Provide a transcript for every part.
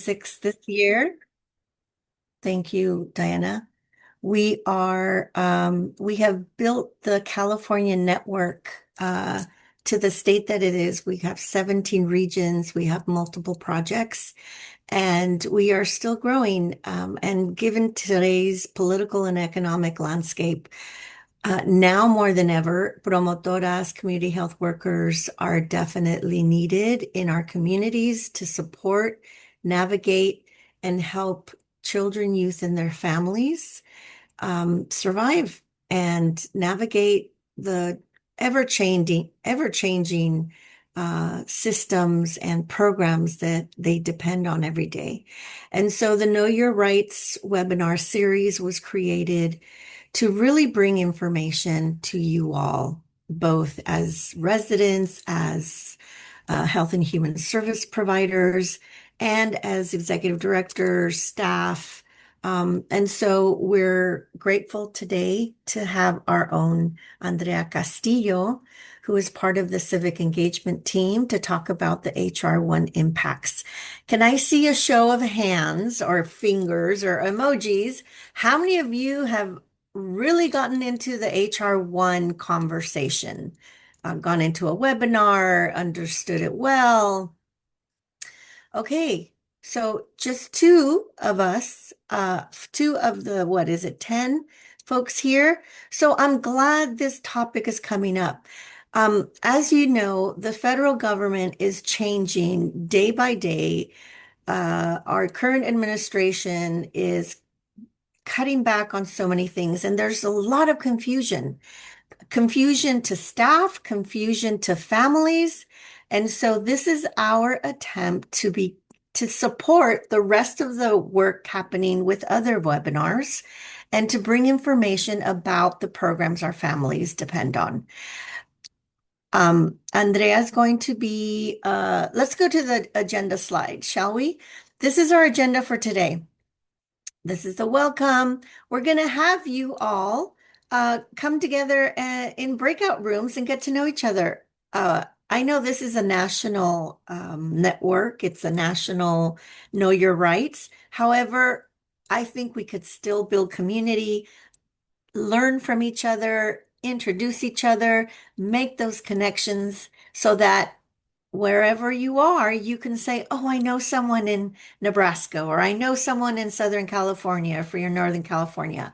26 this year. Thank you, Diana. We have built the California network to the state that it is. We have 17 regions, we have multiple projects, and we are still growing. And given today's political and economic landscape, now more than ever, promotoras, community health workers are definitely needed in our communities to support, navigate, and help children, youth, and their families survive and navigate the ever changing systems and programs that they depend on every day. And so the Know Your Rights webinar series was created to really bring information to you all, both as residents, as health and human service providers, and as executive directors, staff. And so we're grateful today to have our own Andrea Castillo, who is part of the civic engagement team, to talk about the HR1 impacts. Can I see a show of hands or fingers or emojis? How many of you have really gotten into the HR1 conversation? Gone into a webinar, understood it well. Okay, so just two of us, two of the, what is it, 10 folks here. So I'm glad this topic is coming up. As you know, the federal government is changing day by day. Our current administration is cutting back on so many things, and there's a lot of confusion to staff, confusion to families. And so this is our attempt to support the rest of the work happening with other webinars and to bring information about the programs our families depend on. Andrea is going to be, let's go to the agenda slide, shall we? This is our agenda for today. This is the welcome. We're going to have you all come together in breakout rooms and get to know each other. I know this is a national network. It's a national Know Your Rights. However, I think we could still build community, learn from each other, introduce each other, make those connections so that wherever you are, you can say, oh, I know someone in Nebraska, or I know someone in Southern California for your Northern California.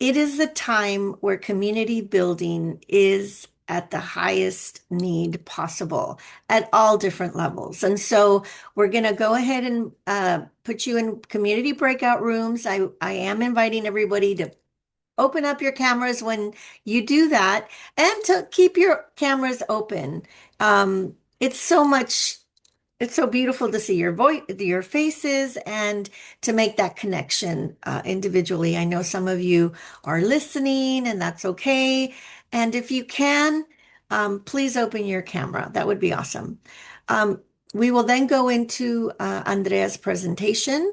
It is the time where community building is at the highest need possible at all different levels. And so we're going to go ahead and put you in community breakout rooms. I am inviting everybody to open up your cameras when you do that and to keep your cameras open. It's so much, it's so beautiful to see your voice, your faces, and to make that connection individually. I know some of you are listening, and that's okay. And if you can, please open your camera. That would be awesome. Um, we will then go into Andrea's presentation.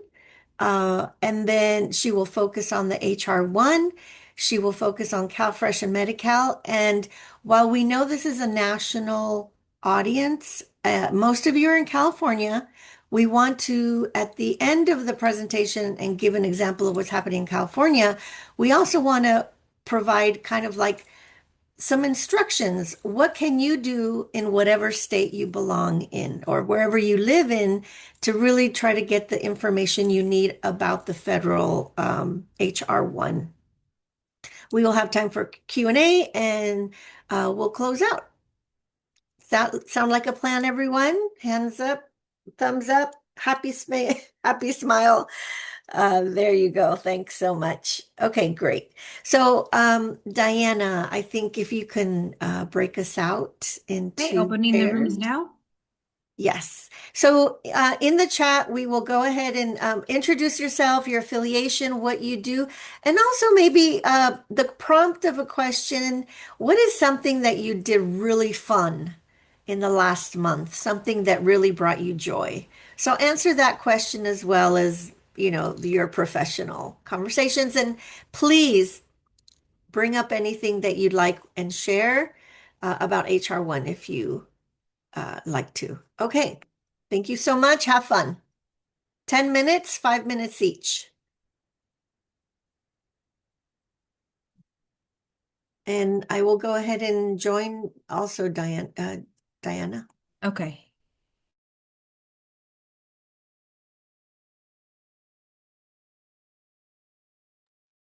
And then she will focus on the HR1. She will focus on CalFresh and Medi-Cal. And while we know this is a national audience, most of you are in California. We want to, at the end of the presentation and give an example of what's happening in California, we also want to provide kind of like some instructions. What can you do in whatever state you belong in or wherever you live in to really try to get the information you need about the federal HR1? We will have time for Q&A and we'll close out. Does that sound like a plan, everyone? Hands up, thumbs up, happy smile. There you go. Thanks so much. Okay, great. So, Diana, I think if you can break us out Okay, into opening the rooms pairs. now. Yes. So, in the chat, we will go ahead and introduce yourself, your affiliation, what you do, and also maybe the prompt of a question. What is something that you did really fun in the last month? Something that really brought you joy? So, answer that question as well as, your professional conversations. And please bring up anything that you'd like and share about HR1 if you like to. Okay. Thank you so much. Have fun. 10 minutes, 5 minutes each. And I will go ahead and join also Diana. Okay.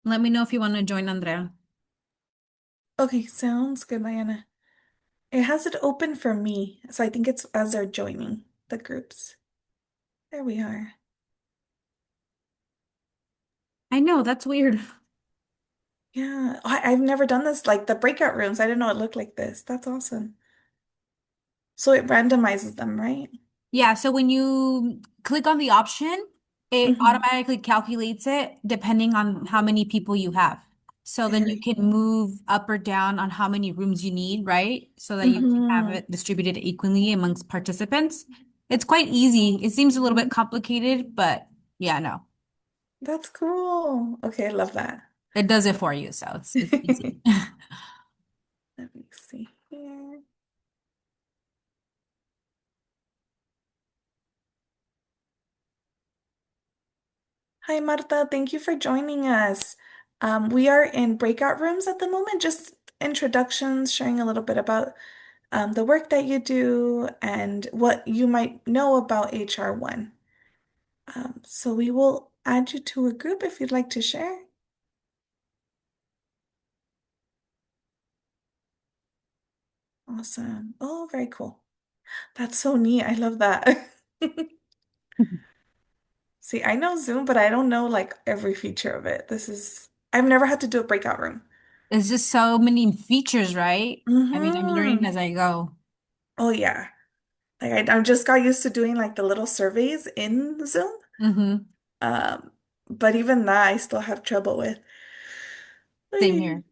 Let me know if you want to join, Andrea. Okay, sounds good, Diana. It has it open for me, so I think it's as they're joining the groups. There we are. I know, that's weird. Yeah, I've never done this, like the breakout rooms. I didn't know it looked like this. That's awesome. So it randomizes them, right? Yeah, so when you click on the option, it Mm-hmm. automatically calculates it depending on how many people you have. So then you Very can cool. move up or down on how many rooms you need, right? So that you can have Mm-hmm. it distributed equally amongst participants. It's quite easy. It seems a little bit complicated, but yeah, no. That's cool. Okay, I love that. It does it for you, so it's easy. Let me see here. Hi, Marta. Thank you for joining us. We are in breakout rooms at the moment, just introductions, sharing a little bit about the work that you do and what you might know about HR1. So we will add you to a group if you'd like to share. Awesome. Oh, very cool. That's so neat. I love that. See, I know Zoom, but I don't know like every feature of it. I've never had to do a breakout room. It's just so many features, right? I mean, I'm learning Mm-hmm. as I go. Oh, yeah. Like I just got used to doing like the little surveys in Zoom. Mm-hmm. Um, but even that I still have trouble with. Same here.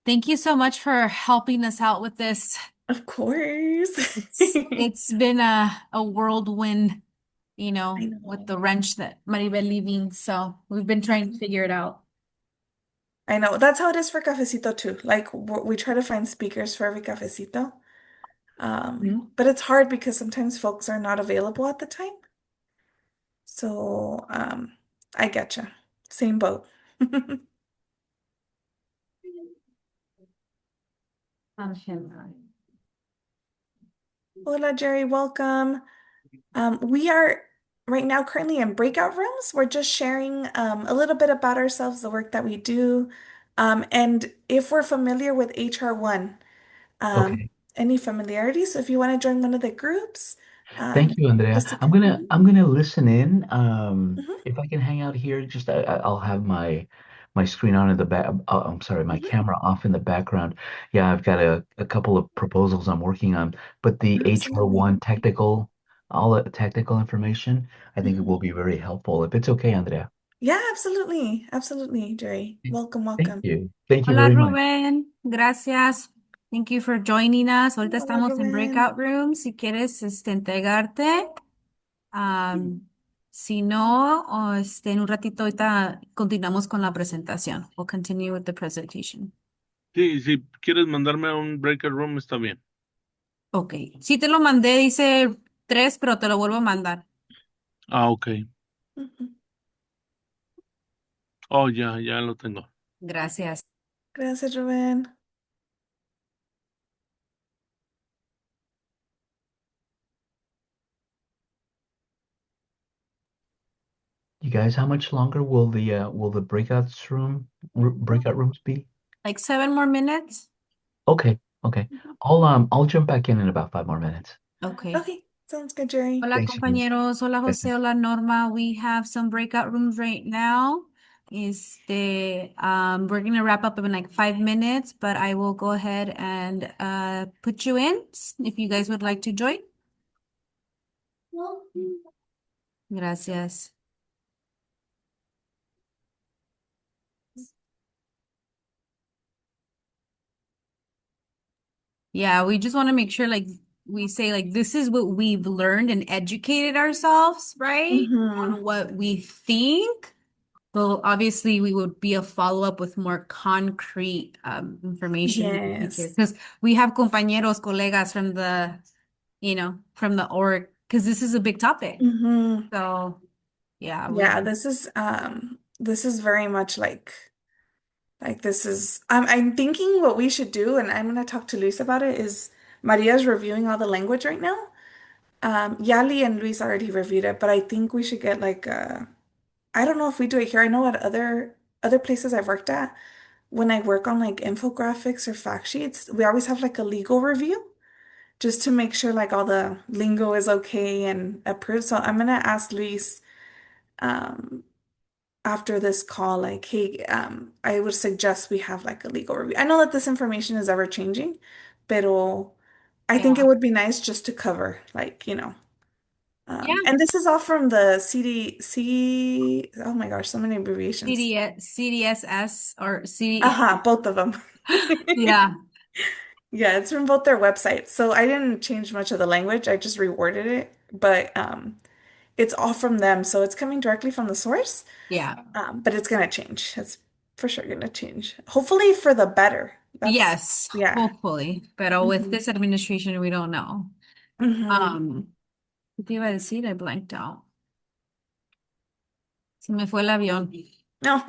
Thank you so much for helping us out with this. Of course. It's been a whirlwind, I with know. the wrench that Maribel leaving. So we've been trying to figure it out. I know. That's how it is for cafecito too. Like we try to find speakers for every cafecito. Mhm. But it's hard because sometimes folks are not available at the time. So, I getcha. Same boat. Hola, Jerry. Welcome. We are right now currently in breakout rooms. We're just sharing a little bit about ourselves, the work that we do, and if we're familiar with HR1, Okay. any familiarity. So if you want to join one of the groups, Thank you, Andrea. just to I'm gonna listen in. Mhm, If I can hang out here, just I'll have my screen on in the back. I'm sorry, my mhm, camera off in the background. Yeah, I've got a couple of proposals I'm working on, but the absolutely. HR1 all the technical information, I think it will Mhm. be very helpful. If it's okay, Andrea. Yeah, absolutely. Absolutely, Jerry. Welcome, Thank welcome. you. Thank you Hola, very much. Rubén. Gracias. Thank you for joining us. Ahorita Hola, estamos en Rubén. breakout room. Si quieres, entregarte. Am, si no, en un ratito ahorita continuamos con la presentación. We'll continue with the presentation. Sí, si quieres mandarme a un breaker room, está bien. Ok. Sí te lo mandé, dice 3, pero te lo vuelvo a mandar. Ah, ok. Ujú. Oh, ya lo tengo. Gracias. Gracias, Rubén. You guys, how much longer will the breakout rooms be? Like 7 more minutes? Okay, okay. I'll jump back in about 5 more minutes. Okay. Okay, sounds good, Jerry. Hola, Thanks again. compañeros. Hola, José. Gracias. Hola, Norma. We have some breakout rooms right now. We're gonna wrap up in like 5 minutes, but I will go ahead and put you in if you guys would like to join. Gracias. Yeah, we just want to make sure like we say like this is what we've learned and educated ourselves, right? Hmm. On what we think. Well, obviously, we would be a follow-up with more concrete information in the future Yes. because we have compañeros, colegas from the org because this is a big topic. Mhm. So yeah, Yeah, this is very much like this is I'm thinking what we should do, and I'm gonna talk to Luis about it, is Maria's reviewing all the language right now. Yali and Luis already reviewed it, but I think we should get like I don't know if we do it here. I know at other places I've worked at, when I work on like infographics or fact sheets, we always have like a legal review just to make sure like all the lingo is okay and approved. So I'm gonna ask Luis um after this call, like, hey, I would suggest we have like a legal review. I know that this information is ever changing, but I think it yeah, would be nice just to cover, like, you know. yeah. And this is all from the oh my gosh, so many abbreviations. CDSS or CD. Uh-huh, both of them. Yeah, Yeah, it's from both their websites. So I didn't change much of the language. I just reworded it, but it's all from them. So it's coming directly from the source. yeah. But it's gonna change. It's for sure gonna change. Hopefully for the better. That's Yes, yeah. hopefully. Pero with Hmm. this administration, we don't know. Hmm. ¿Qué te iba a decir? I blanked out. Se me fue el avión. No.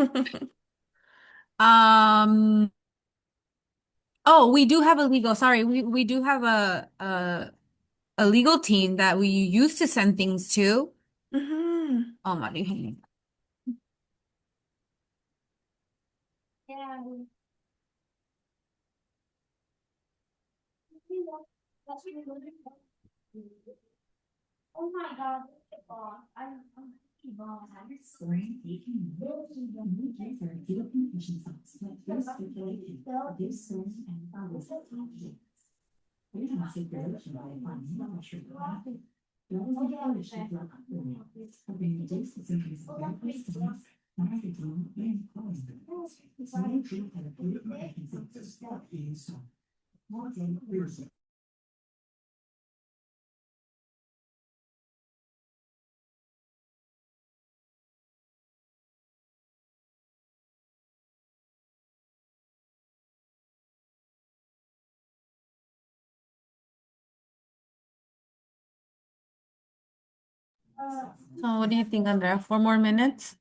Um, oh, we do have a legal, sorry, we do have a legal team that we used to send things to. Hmm. Oh, María. So what do you think, Andrea? 4 more minutes?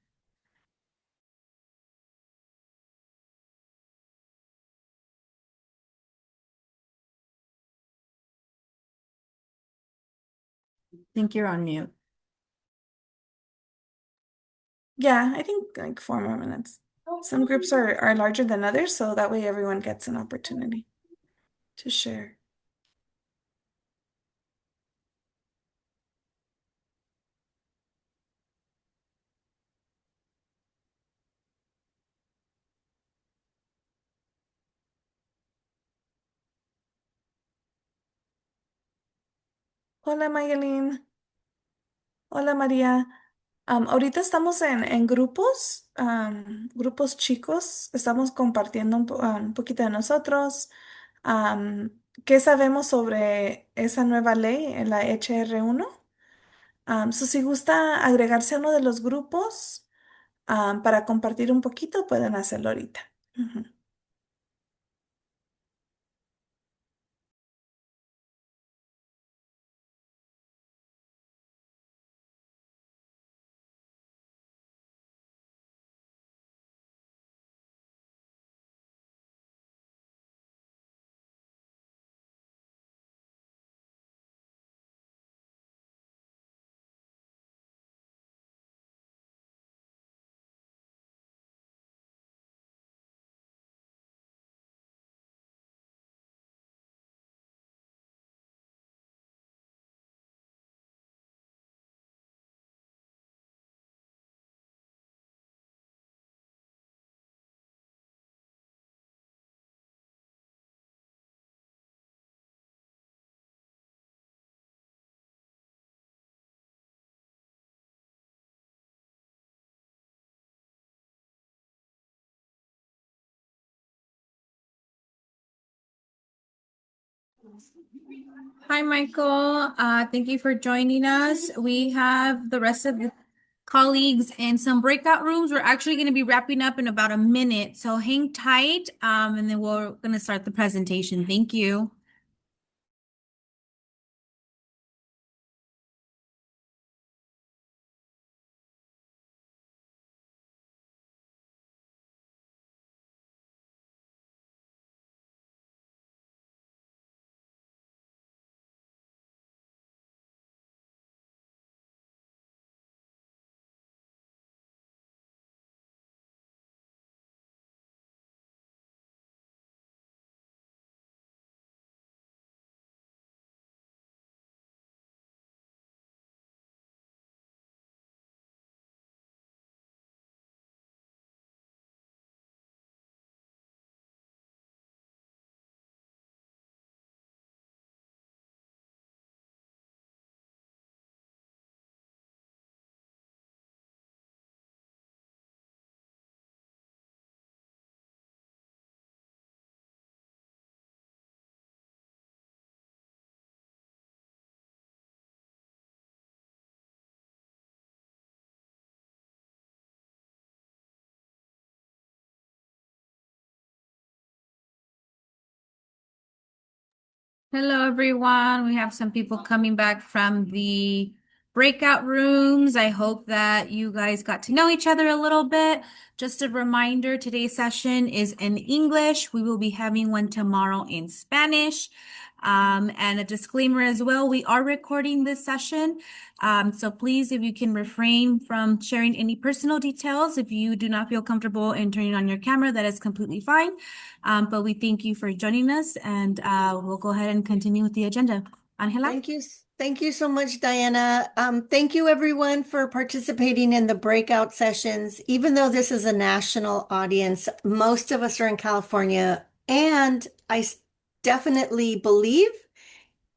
I think you're on mute. Yeah, I think like 4 more minutes. Some groups are larger than others, so that way everyone gets an opportunity to share. Hola, Mayelin. Hola, María. Ahorita estamos en grupos, grupos chicos. Estamos compartiendo un poquito de nosotros. ¿Qué sabemos sobre esa nueva ley, en la HR1? Si gusta agregarse a uno de los grupos, para compartir un poquito, pueden hacerlo ahorita. Ujú. Hi, Michael. Thank you for joining us. We have the rest of the colleagues in some breakout rooms. We're actually going to be wrapping up in about a minute, so hang tight, and then we're going to start the presentation. Thank you. Hello, everyone. We have some people coming back from the breakout rooms. I hope that you guys got to know each other a little bit. Just a reminder, today's session is in English. We will be having one tomorrow in Spanish. And a disclaimer as well, we are recording this session. So please, if you can refrain from sharing any personal details, if you do not feel comfortable in turning on your camera, that is completely fine. But we thank you for joining us, and we'll go ahead and continue with the agenda. Angela? Thank you. Thank you so much, Diana. Thank you everyone for participating in the breakout sessions. Even though this is a national audience, most of us are in California, and definitely believe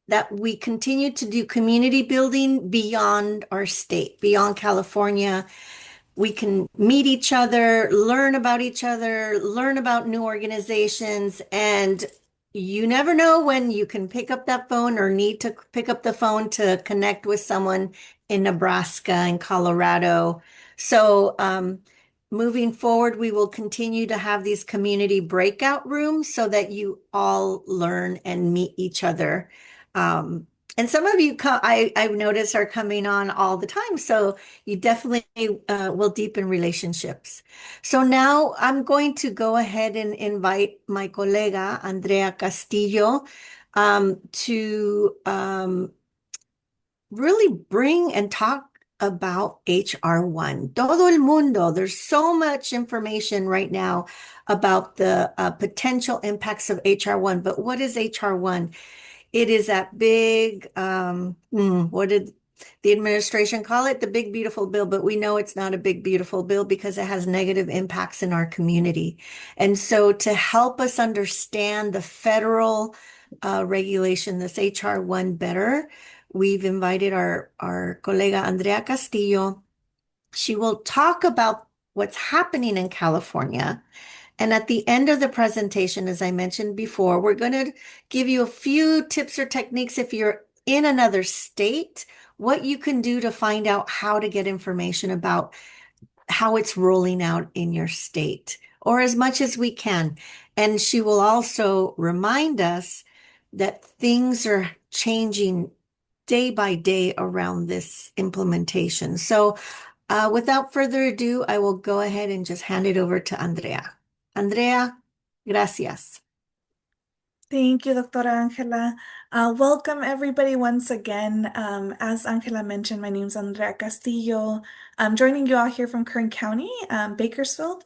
that we continue to do community building beyond our state, beyond California. We can meet each other, learn about new organizations, and you never know when you can pick up that phone or need to pick up the phone to connect with someone in Nebraska and Colorado. So, moving forward, we will continue to have these community breakout rooms so that you all learn and meet each other. And some of you, I've noticed, are coming on all the time. So, you definitely will deepen relationships. So now I'm going to go ahead and invite my colega, Andrea Castillo, to really bring and talk about HR1. Todo el mundo, there's so much information right now about the potential impacts of HR1. But what is HR1? It is that big, what did the administration call it? The big, beautiful bill, but we know it's not a big, beautiful bill because it has negative impacts in our community. And so to help us understand the federal regulation, this HR1 better, we've invited our colega Andrea Castillo. She will talk about what's happening in California. And at the end of the presentation, as I mentioned before, we're going to give you a few tips or techniques if you're in another state, what you can do to find out how to get information about how it's rolling out in your state, or as much as we can. And she will also remind us that things are changing day by day around this implementation. So without further ado, I will go ahead and just hand it over to Andrea. Andrea, gracias. Thank you, Doctora Angela. Welcome everybody once again. As Angela mentioned, my name is Andrea Castillo. I'm joining you all here from Kern County, Bakersfield.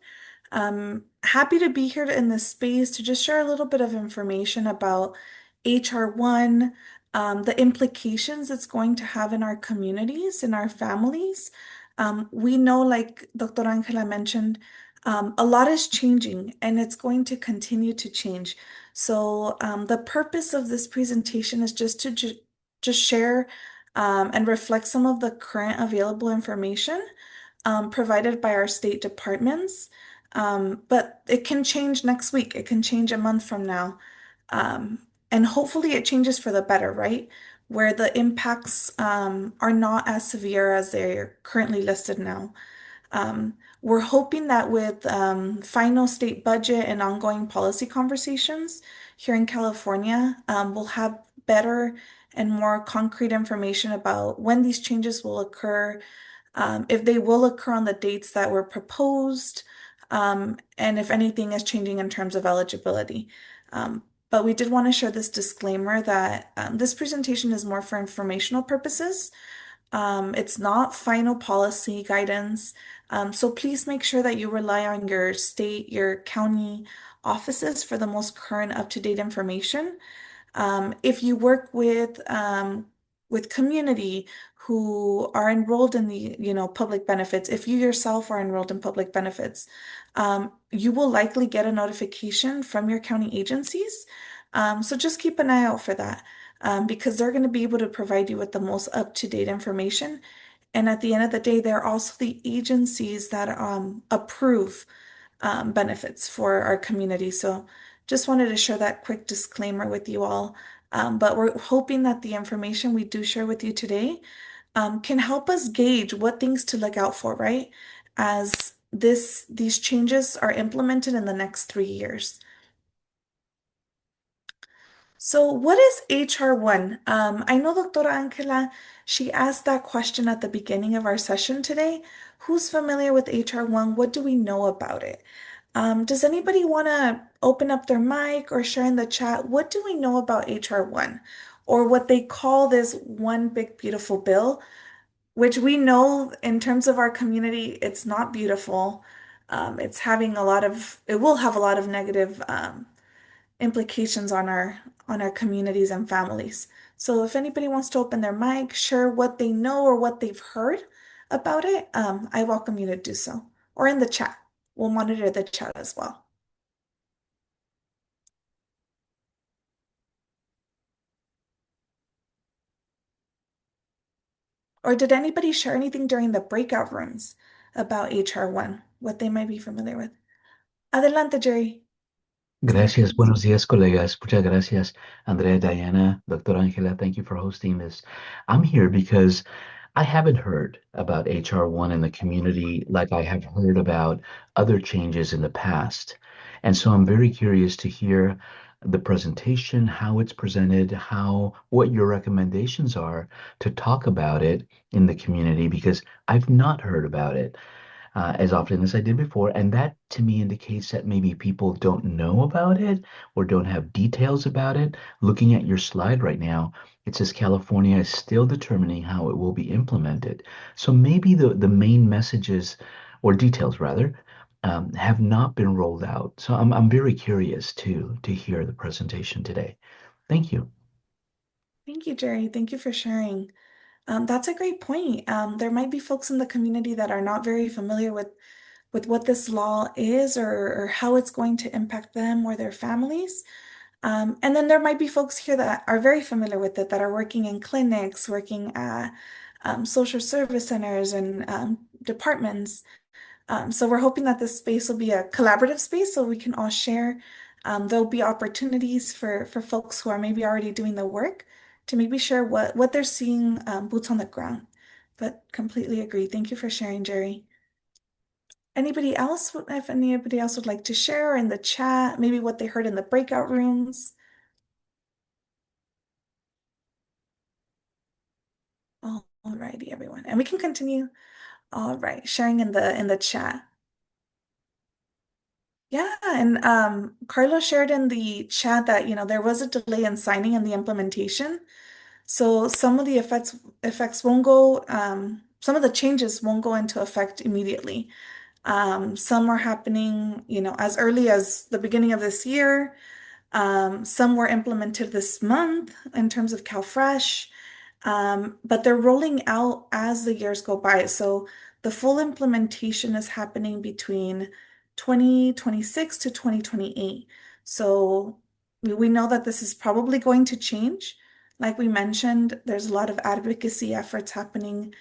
Happy to be here in this space to just share a little bit of information about HR1, the implications it's going to have in our communities, in our families. We know, like Dr. Angela mentioned, a lot is changing and it's going to continue to change. So the purpose of this presentation is just to just share and reflect some of the current available information provided by our state departments. But it can change next week. It can change a month from now. Um, and hopefully it changes for the better, right? Where the impacts are not as severe as they're currently listed now. We're hoping that with final state budget and ongoing policy conversations here in California, we'll have better and more concrete information about when these changes will occur, if they will occur on the dates that were proposed, and if anything is changing in terms of eligibility. But we did want to share this disclaimer that this presentation is more for informational purposes. It's not final policy guidance. So please make sure that you rely on your state, your county offices for the most current up-to-date information. If you work with community who are enrolled in the, public benefits, if you yourself are enrolled in public benefits, you will likely get a notification from your county agencies. So just keep an eye out for that, because they're going to be able to provide you with the most up-to-date information. And at the end of the day, they're also the agencies that approve benefits for our community. So just wanted to share that quick disclaimer with you all. But we're hoping that the information we do share with you today can help us gauge what things to look out for, right? As these changes are implemented in the next 3 years. So, what is HR1? I know Doctora Angela, she asked that question at the beginning of our session today. Who's familiar with HR1? What do we know about it? Does anybody want to open up their mic or share in the chat? What do we know about HR1? Or what they call this one big beautiful bill, which we know in terms of our community, it's not beautiful. It's having a lot of, it will have a lot of negative implications on our communities and families. So if anybody wants to open their mic, share what they know or what they've heard about it, I welcome you to do so. Or in the chat. We'll monitor the chat as well. Or did anybody share anything during the breakout rooms about HR1, what they might be familiar with? Adelante, Jerry. Gracias. Buenos días, colegas. Muchas gracias, Andrea, Diana, Dr. Angela. Thank you for hosting this. I'm here because I haven't heard about HR1 in the community like I have heard about other changes in the past. And so I'm very curious to hear the presentation, how it's presented, what your recommendations are to talk about it in the community because I've not heard about it as often as I did before. And that to me indicates that maybe people don't know about it or don't have details about it. Looking at your slide right now, it says California is still determining how it will be implemented. So maybe the main messages or details rather have not been rolled out. So I'm very curious to hear the presentation today. Thank you. Thank you, Jerry. Thank you for sharing. That's a great point. There might be folks in the community that are not very familiar with what this law is or how it's going to impact them or their families. And then there might be folks here that are very familiar with it, that are working in clinics, working at social service centers and departments. So we're hoping that this space will be a collaborative space so we can all share. There'll be opportunities for folks who are maybe already doing the work to maybe share what they're seeing boots on the ground. But completely agree. Thank you for sharing, Jerry. Anybody else, if anybody else would like to share in the chat, maybe what they heard in the breakout rooms. All righty, everyone. And we can continue. All right, sharing in the chat. Yeah, and Carlos shared in the chat that, there was a delay in signing and the implementation. So some of the effects won't go, some of the changes won't go into effect immediately. Some are happening, as early as the beginning of this year. Some were implemented this month in terms of CalFresh, but they're rolling out as the years go by. So the full implementation is happening between 2026 to 2028. So we know that this is probably going to change. Like we mentioned, there's a lot of advocacy efforts happening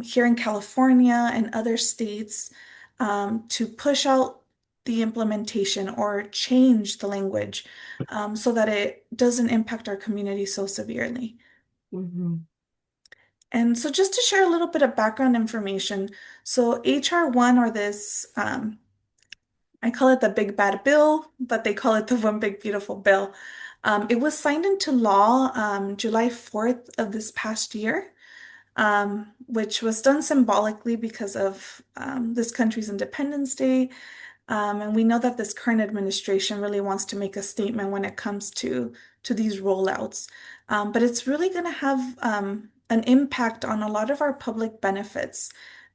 here in California and other states to push out the implementation or change the language so that it doesn't impact our community so severely. And so just to share a little bit of background information, so HR1 or this, I call it the big bad bill, but they call it the one big beautiful bill. It was signed into law July 4th of this past year, which was done symbolically because of this country's Independence Day. And we know that this current administration really wants to make a statement when it comes to these rollouts. But it's really going to have an impact on a lot of our public benefits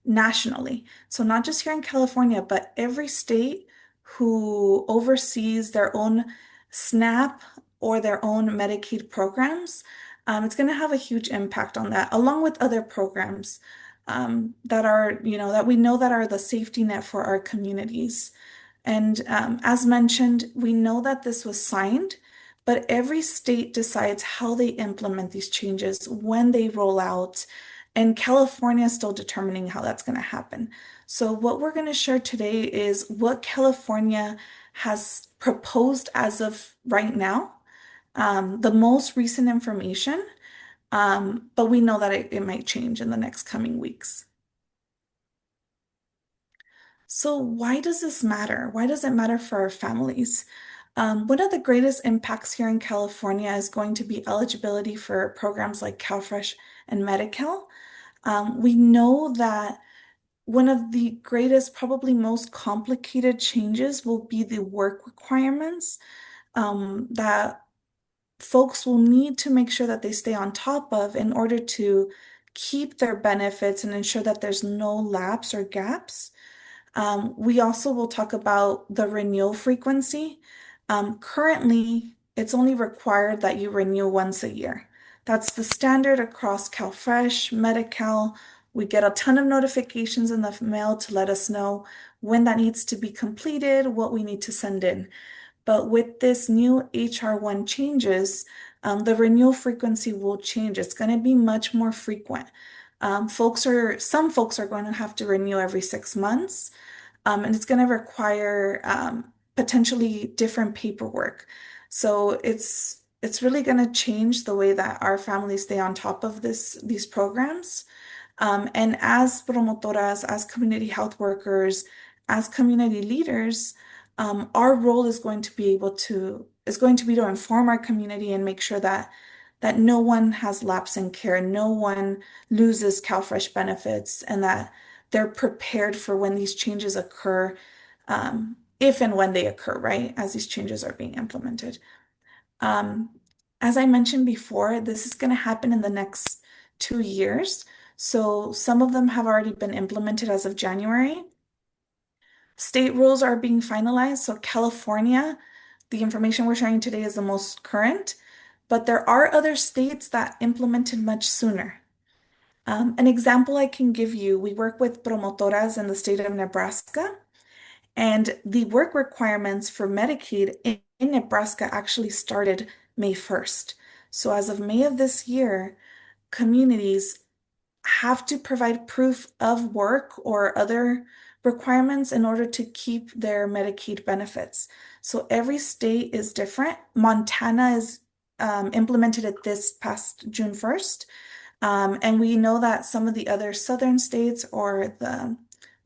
nationally. So not just here in California, but every state who oversees their own SNAP or their own Medicaid programs, it's going to have a huge impact on that, along with other programs that are, that we know that are the safety net for our communities. And as mentioned, we know that this was signed, but every state decides how they implement these changes, when they roll out, and California is still determining how that's going to happen. So what we're going to share today is what California has proposed as of right now, the most recent information, but we know that it might change in the next coming weeks. So why does this matter? Why does it matter for our families? One of the greatest impacts here in California is going to be eligibility for programs like CalFresh and Medi-Cal. We know that one of the greatest, probably most complicated changes will be the work requirements that folks will need to make sure that they stay on top of in order to keep their benefits and ensure that there's no lapse or gaps. We also will talk about the renewal frequency. Currently, it's only required that you renew once a year. That's the standard across CalFresh, Medi-Cal. We get a ton of notifications in the mail to let us know when that needs to be completed, what we need to send in. But with this new HR1 changes, the renewal frequency will change. It's going to be much more frequent. Some folks are going to have to renew every 6 months, and it's going to require potentially different paperwork. So it's really going to change the way that our families stay on top of these programs. And as promotoras, as community health workers, as community leaders, our role is going to be to inform our community and make sure that no one has lapse in care, no one loses CalFresh benefits, and that they're prepared for when these changes occur, if and when they occur, right? As these changes are being implemented. Um, as I mentioned before, this is going to happen in the next 2 years. So some of them have already been implemented as of January. State rules are being finalized. So California, the information we're sharing today is the most current, but there are other states that implemented much sooner. An example I can give you, we work with promotoras in the state of Nebraska, and the work requirements for Medicaid in Nebraska actually started May 1st. So as of May of this year, communities have to provide proof of work or other requirements in order to keep their Medicaid benefits. So every state is different. Montana is implemented it this past June 1st. And we know that some of the other southern states or the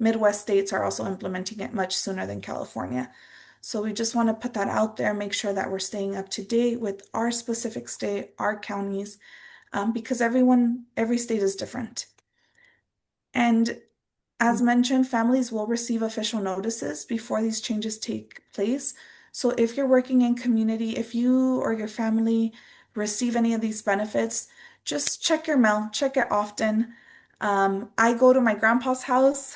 Midwest states are also implementing it much sooner than California. So we just want to put that out there, make sure that we're staying up to date with our specific state, our counties, because every state is different. And as mentioned, families will receive official notices before these changes take place. So if you're working in community, if you or your family receive any of these benefits, just check your mail, check it often. I go to my grandpa's house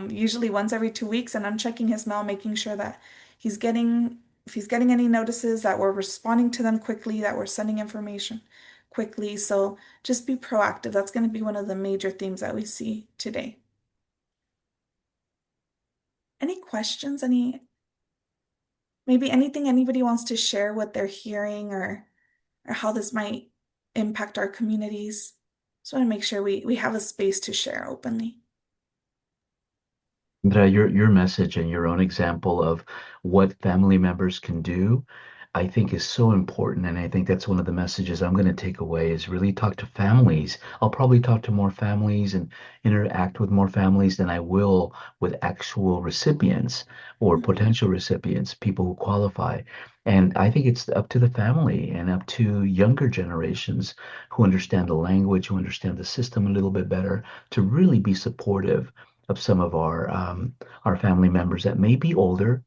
usually once every 2 weeks, and I'm checking his mail, making sure that if he's getting any notices, that we're responding to them quickly, that we're sending information quickly. So just be proactive. That's going to be one of the major themes that we see today. Any questions? Maybe anything anybody wants to share what they're hearing or how this might impact our communities? Just want to make sure we have a space to share openly. Andrea, your message and your own example of what family members can do, I think is so important. And I think that's one of the messages I'm going to take away is really talk to families. I'll probably talk to more families and interact with more families than I will with actual recipients or Mhm. potential recipients, people who qualify. And I think it's up to the family and up to younger generations who understand the language, who understand the system a little bit better, to really be supportive of some of our family members that may be older,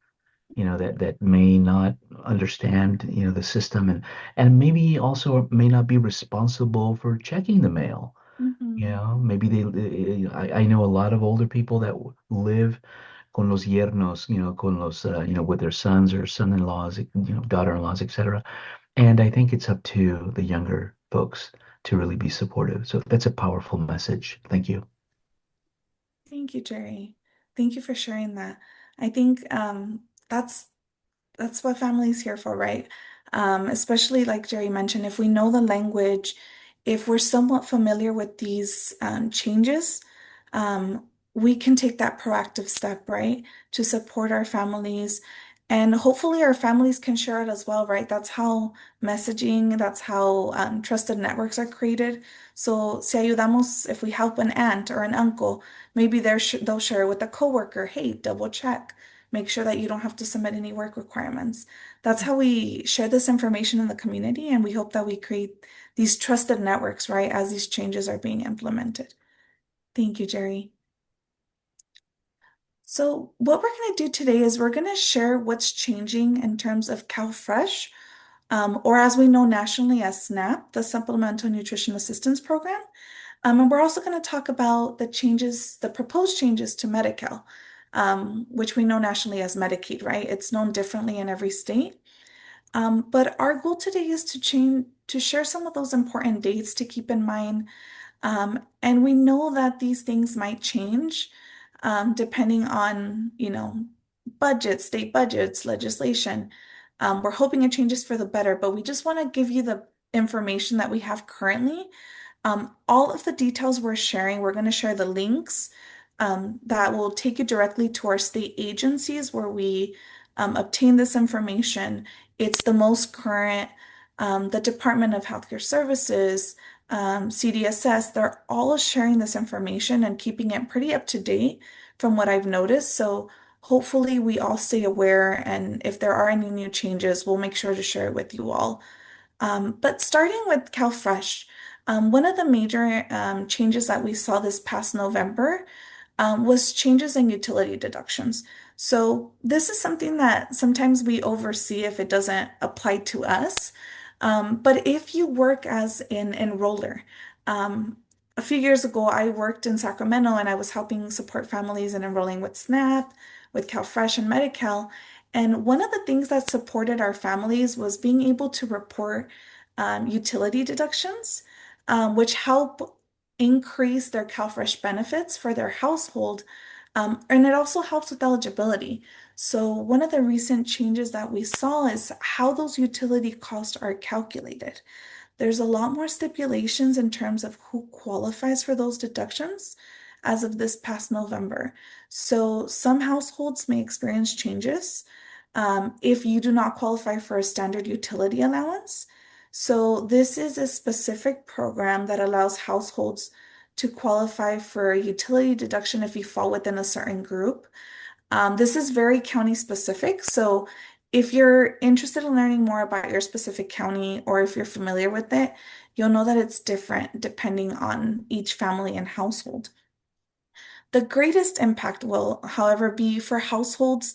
that may not understand, the system and maybe also may not be responsible for checking the mail. Mhm. Maybe I know a lot of older people that live con los yernos, con los, with their sons or son-in-laws, daughter-in-laws, etc. And I think it's up to the younger folks to really be supportive. So that's a powerful message. Thank you. Thank you, Jerry. Thank you for sharing that. I think that's what family is here for, right? Especially like Jerry mentioned, if we know the language, if we're somewhat familiar with these changes, we can take that proactive step, right, to support our families. And hopefully our families can share it as well, right? That's how messaging, that's how trusted networks are created. So si ayudamos, if we help an aunt or an uncle, maybe they'll share it with a coworker, hey, double check. make sure that you don't have to submit any work requirements. That's how we share this information in the community, and we hope that we create these trusted networks, right, as these changes are being implemented. Thank you, Jerry. So what we're going to do today is we're going to share what's changing in terms of CalFresh, or as we know nationally as SNAP, the Supplemental Nutrition Assistance Program. And we're also going to talk about the changes, the proposed changes to Medi-Cal, which we know nationally as Medicaid, right? It's known differently in every state. But our goal today is to share some of those important dates to keep in mind. And we know that these things might change depending on, budgets, state budgets, legislation. We're hoping it changes for the better, but we just want to give you the information that we have currently. All of the details we're sharing, we're going to share the links that will take you directly to our state agencies where we obtain this information. It's the most current, the Department of Healthcare Services, CDSS, they're all sharing this information and keeping it pretty up to date from what I've noticed. So hopefully we all stay aware, and if there are any new changes, we'll make sure to share it with you all. But starting with CalFresh, one of the major changes that we saw this past November was changes in utility deductions. So this is something that sometimes we oversee if it doesn't apply to us. But if you work as an enroller, a few years ago, I worked in Sacramento and I was helping support families and enrolling with SNAP, with CalFresh and Medi-Cal. And one of the things that supported our families was being able to report utility deductions, which help increase their CalFresh benefits for their household. And it also helps with eligibility. So one of the recent changes that we saw is how those utility costs are calculated. There's a lot more stipulations in terms of who qualifies for those deductions as of this past November. So some households may experience changes if you do not qualify for a standard utility allowance. So this is a specific program that allows households to qualify for a utility deduction if you fall within a certain group. This is very county specific. So if you're interested in learning more about your specific county or if you're familiar with it, you'll know that it's different depending on each family and household. The greatest impact will, however, be for households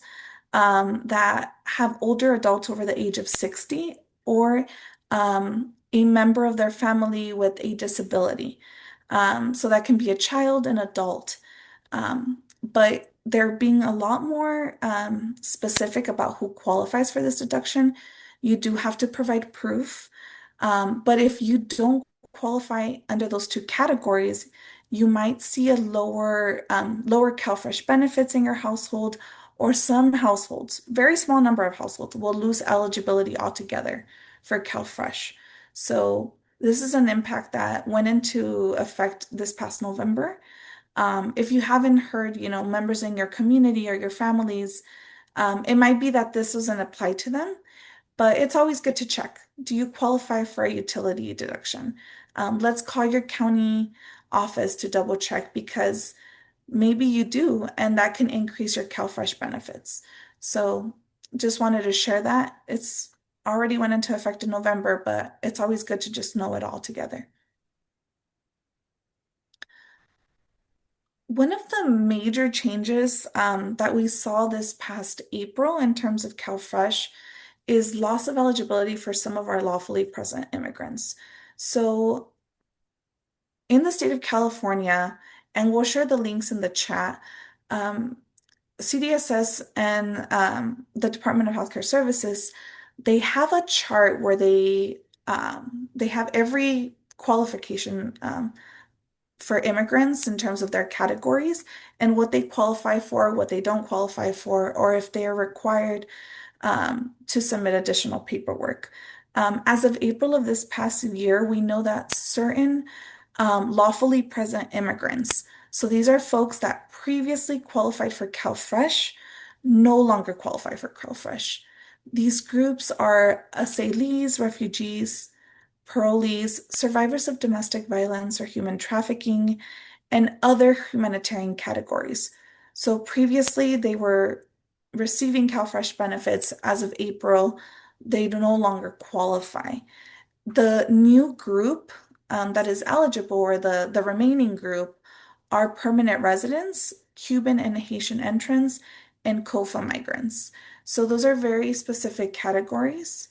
that have older adults over the age of 60 or a member of their family with a disability. So that can be a child, an adult. But they're being a lot more specific about who qualifies for this deduction. You do have to provide proof. But if you don't qualify under those two categories, you might see a lower CalFresh benefits in your household, or some households, very small number of households, will lose eligibility altogether for CalFresh. So this is an impact that went into effect this past November. If you haven't heard, members in your community or your families, it might be that this doesn't apply to them, but it's always good to check. Do you qualify for a utility deduction? Let's call your county office to double check because maybe you do, and that can increase your CalFresh benefits. So just wanted to share that. It's already went into effect in November, but it's always good to just know it all together. One of the major changes that we saw this past April in terms of CalFresh is loss of eligibility for some of our lawfully present immigrants. So in the state of California, and we'll share the links in the chat, CDSS and the Department of Healthcare Services, they have a chart where they have every qualification for immigrants in terms of their categories and what they qualify for, what they don't qualify for, or if they are required to submit additional paperwork. As of April of this past year, we know that certain lawfully present immigrants, so these are folks that previously qualified for CalFresh, no longer qualify for CalFresh. These groups are asylees, refugees, parolees, survivors of domestic violence or human trafficking, and other humanitarian categories. So previously they were receiving CalFresh benefits as of April, they no longer qualify. The new group that is eligible, or the remaining group, are permanent residents, Cuban and Haitian entrants, and COFA migrants. So those are very specific categories.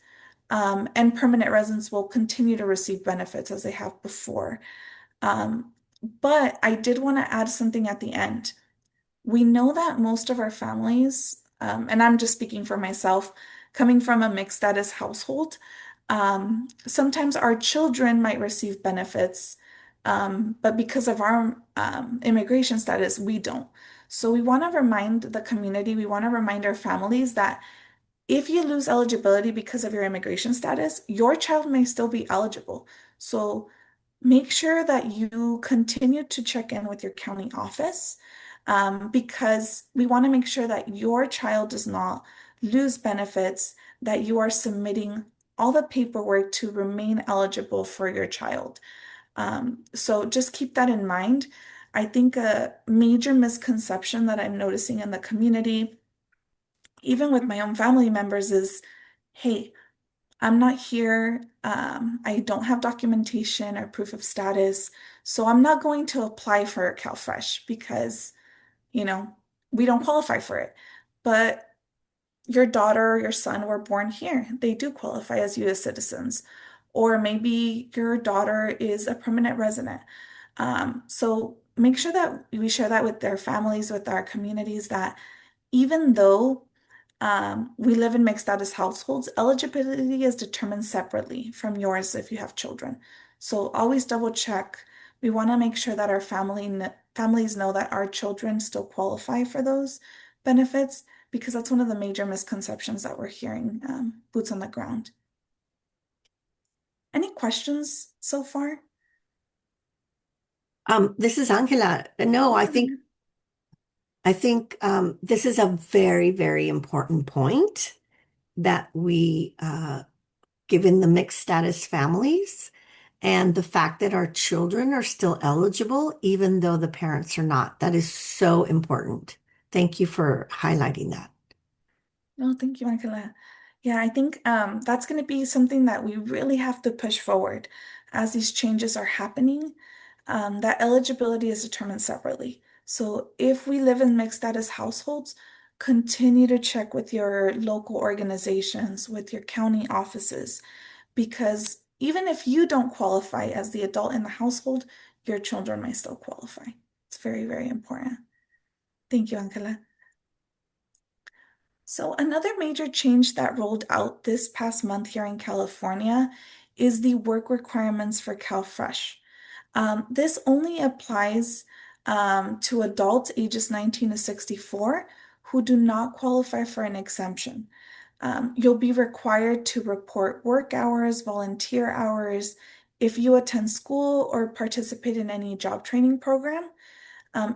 And permanent residents will continue to receive benefits as they have before. Um, but I did want to add something at the end. We know that most of our families, and I'm just speaking for myself, coming from a mixed status household, sometimes our children might receive benefits, but because of our immigration status, we don't. So we want to remind the community, we want to remind our families that if you lose eligibility because of your immigration status, your child may still be eligible. So make sure that you continue to check in with your county office, because we want to make sure that your child does not lose benefits, that you are submitting all the paperwork to remain eligible for your child. So just keep that in mind. I think a major misconception that I'm noticing in the community, even with my own family members, is, hey, I'm not here. I don't have documentation or proof of status, so I'm not going to apply for CalFresh because, you know, we don't qualify for it. But your daughter or your son were born here. They do qualify as U.S. citizens. Or maybe your daughter is a permanent resident. So make sure that we share that with their families, with our communities, that even though we live in mixed status households, eligibility is determined separately from yours if you have children. So always double check. We want to make sure that our families know that our children still qualify for those benefits, because that's one of the major misconceptions that we're hearing, boots on the ground. Any questions so far? This is Angela. No, I think this is a very, very important point that we given the mixed status families and the fact that our children are still eligible, even though the parents are not. That is so important. Thank you for highlighting that. No, thank you, Angela. Yeah, I think that's going to be something that we really have to push forward as these changes are happening. That eligibility is determined separately. So if we live in mixed status households, continue to check with your local organizations, with your county offices, because even if you don't qualify as the adult in the household, your children may still qualify. It's very, very important. Thank you, Angela. So another major change that rolled out this past month here in California is the work requirements for CalFresh. This only applies to adults ages 19 to 64 who do not qualify for an exemption. You'll be required to report work hours, volunteer hours, if you attend school or participate in any job training program.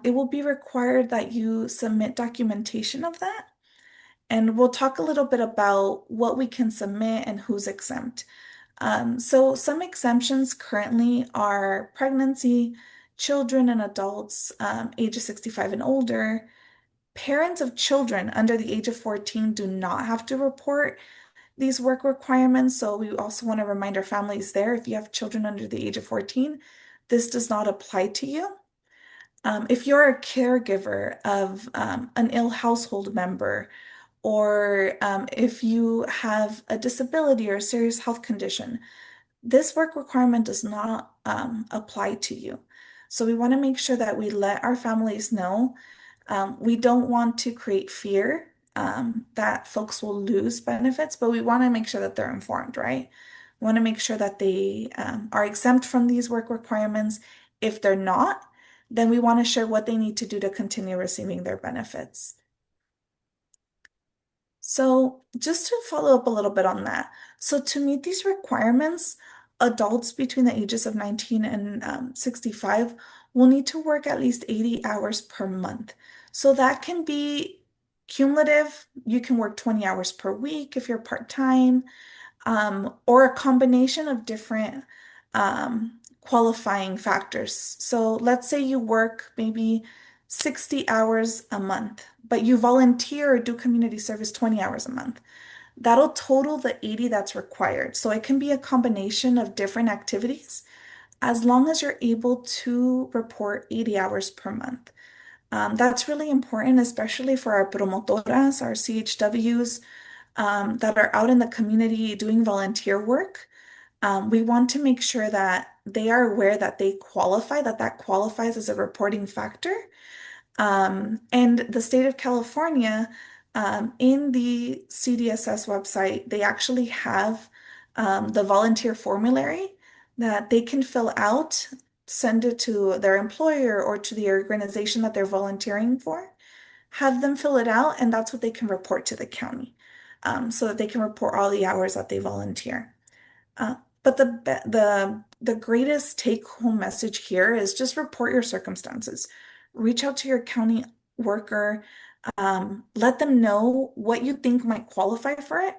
It will be required that you submit documentation of that. And we'll talk a little bit about what we can submit and who's exempt. So some exemptions currently are pregnancy, children and adults ages 65 and older. Parents of children under the age of 14 do not have to report these work requirements. So we also want to remind our families there, if you have children under the age of 14, this does not apply to you. If you're a caregiver of an ill household member, or if you have a disability or a serious health condition, this work requirement does not apply to you. So we want to make sure that we let our families know. We don't want to create fear that folks will lose benefits, but we want to make sure that they're informed, right? We want to make sure that they are exempt from these work requirements. If they're not, then we want to share what they need to do to continue receiving their benefits. So just to follow up a little bit on that. So to meet these requirements, adults between the ages of 19 and 65 will need to work at least 80 hours per month. So that can be cumulative. You can work 20 hours per week if you're part-time, or a combination of different qualifying factors. So let's say you work maybe 60 hours a month, but you volunteer or do community service 20 hours a month. That'll total the 80 that's required. So it can be a combination of different activities as long as you're able to report 80 hours per month. That's really important, especially for our promotoras, our CHWs, that are out in the community doing volunteer work. We want to make sure that they are aware that they qualify, that that qualifies as a reporting factor. And the state of California, in the CDSS website, they actually have the volunteer formulary that they can fill out, send it to their employer or to the organization that they're volunteering for, have them fill it out, and that's what they can report to the county, so that they can report all the hours that they volunteer. But the greatest take-home message here is just report your circumstances. Reach out to your county worker, let them know what you think might qualify for it,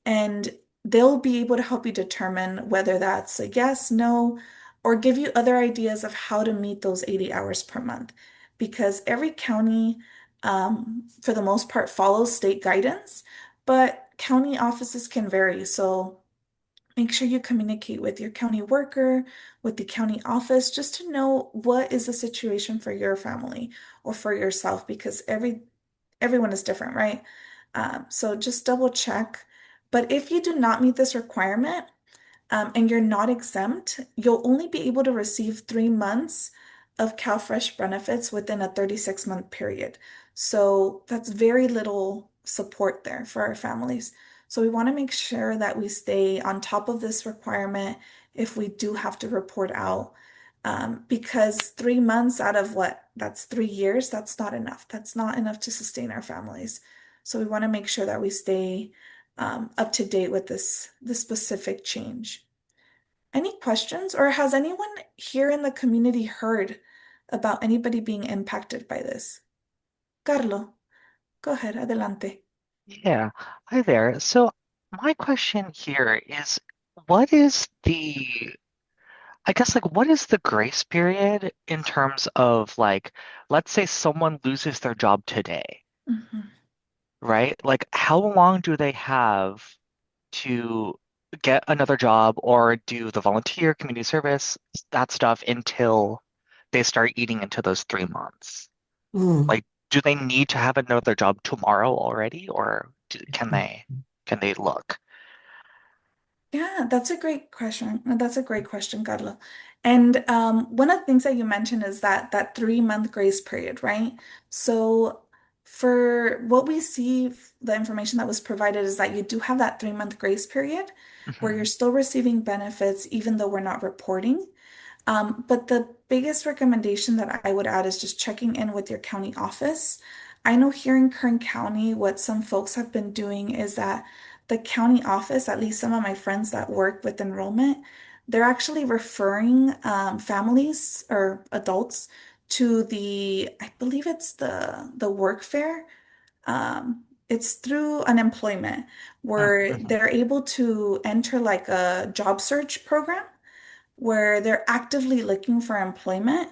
and they'll be able to help you determine whether that's a yes, no, or give you other ideas of how to meet those 80 hours per month. Because every county, for the most part, follows state guidance, but county offices can vary. So make sure you communicate with your county worker, with the county office, just to know what is the situation for your family or for yourself, because everyone is different, right? So just double check. But if you do not meet this requirement, and you're not exempt, you'll only be able to receive 3 months of CalFresh benefits within a 36-month period. So that's very little support there for our families. So we want to make sure that we stay on top of this requirement if we do have to report out. Because 3 months out of what? That's 3 years. That's not enough. That's not enough to sustain our families. So we want to make sure that we stay up to date with this specific change. Any questions, or has anyone here in the community heard about anybody being impacted by this? Carlo, go ahead, adelante. Yeah, hi there. So my question here is, what is I guess like what is the grace period in terms of like, let's say someone loses their job today, Mhm. right? Like how long do they have to get another job or do the volunteer community service, that stuff until they start eating into those 3 months? Mm. Like, do they need to have another job tomorrow already, or can they look? Yeah, that's a great question. That's a great question, Carlo. And one of the things that you mentioned is that 3 month grace period, right? So for what we see, the information that was provided is that you do have that 3 month grace period where you're Hmm. still receiving benefits even though we're not reporting. But the biggest recommendation that I would add is just checking in with your county office. I know here in Kern County, what some folks have been doing is that the county office, at least some of my friends that work with enrollment, they're actually referring families or adults to I believe it's the work fair. It's through unemployment where Mm-hmm. they're able to enter like a job search program where they're actively looking for employment,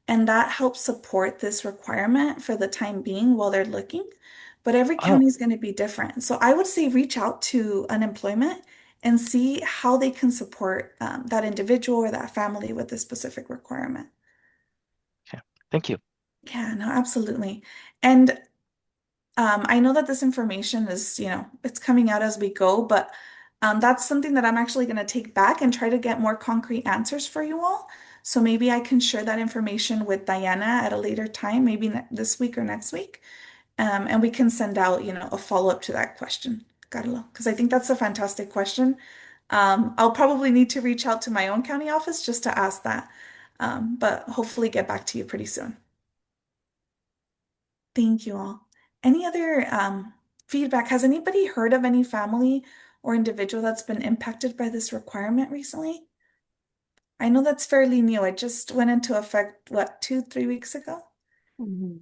and that helps support this requirement for the time being while they're looking. But every Oh, county is going to be different. So I would say reach out to unemployment and see how they can support that individual or that family with this specific requirement. okay. Thank you. Yeah, no, absolutely. And I know that this information is, it's coming out as we go, but that's something that I'm actually going to take back and try to get more concrete answers for you all. So maybe I can share that information with Diana at a later time, maybe this week or next week. And we can send out, a follow-up to that question, Carlo, because I think that's a fantastic question. I'll probably need to reach out to my own county office just to ask that, but hopefully get back to you pretty soon. Thank you all. Any other feedback? Has anybody heard of any family or individual that's been impacted by this requirement recently? I know that's fairly new. It just went into effect, what, 2, 3 weeks ago? Mhm.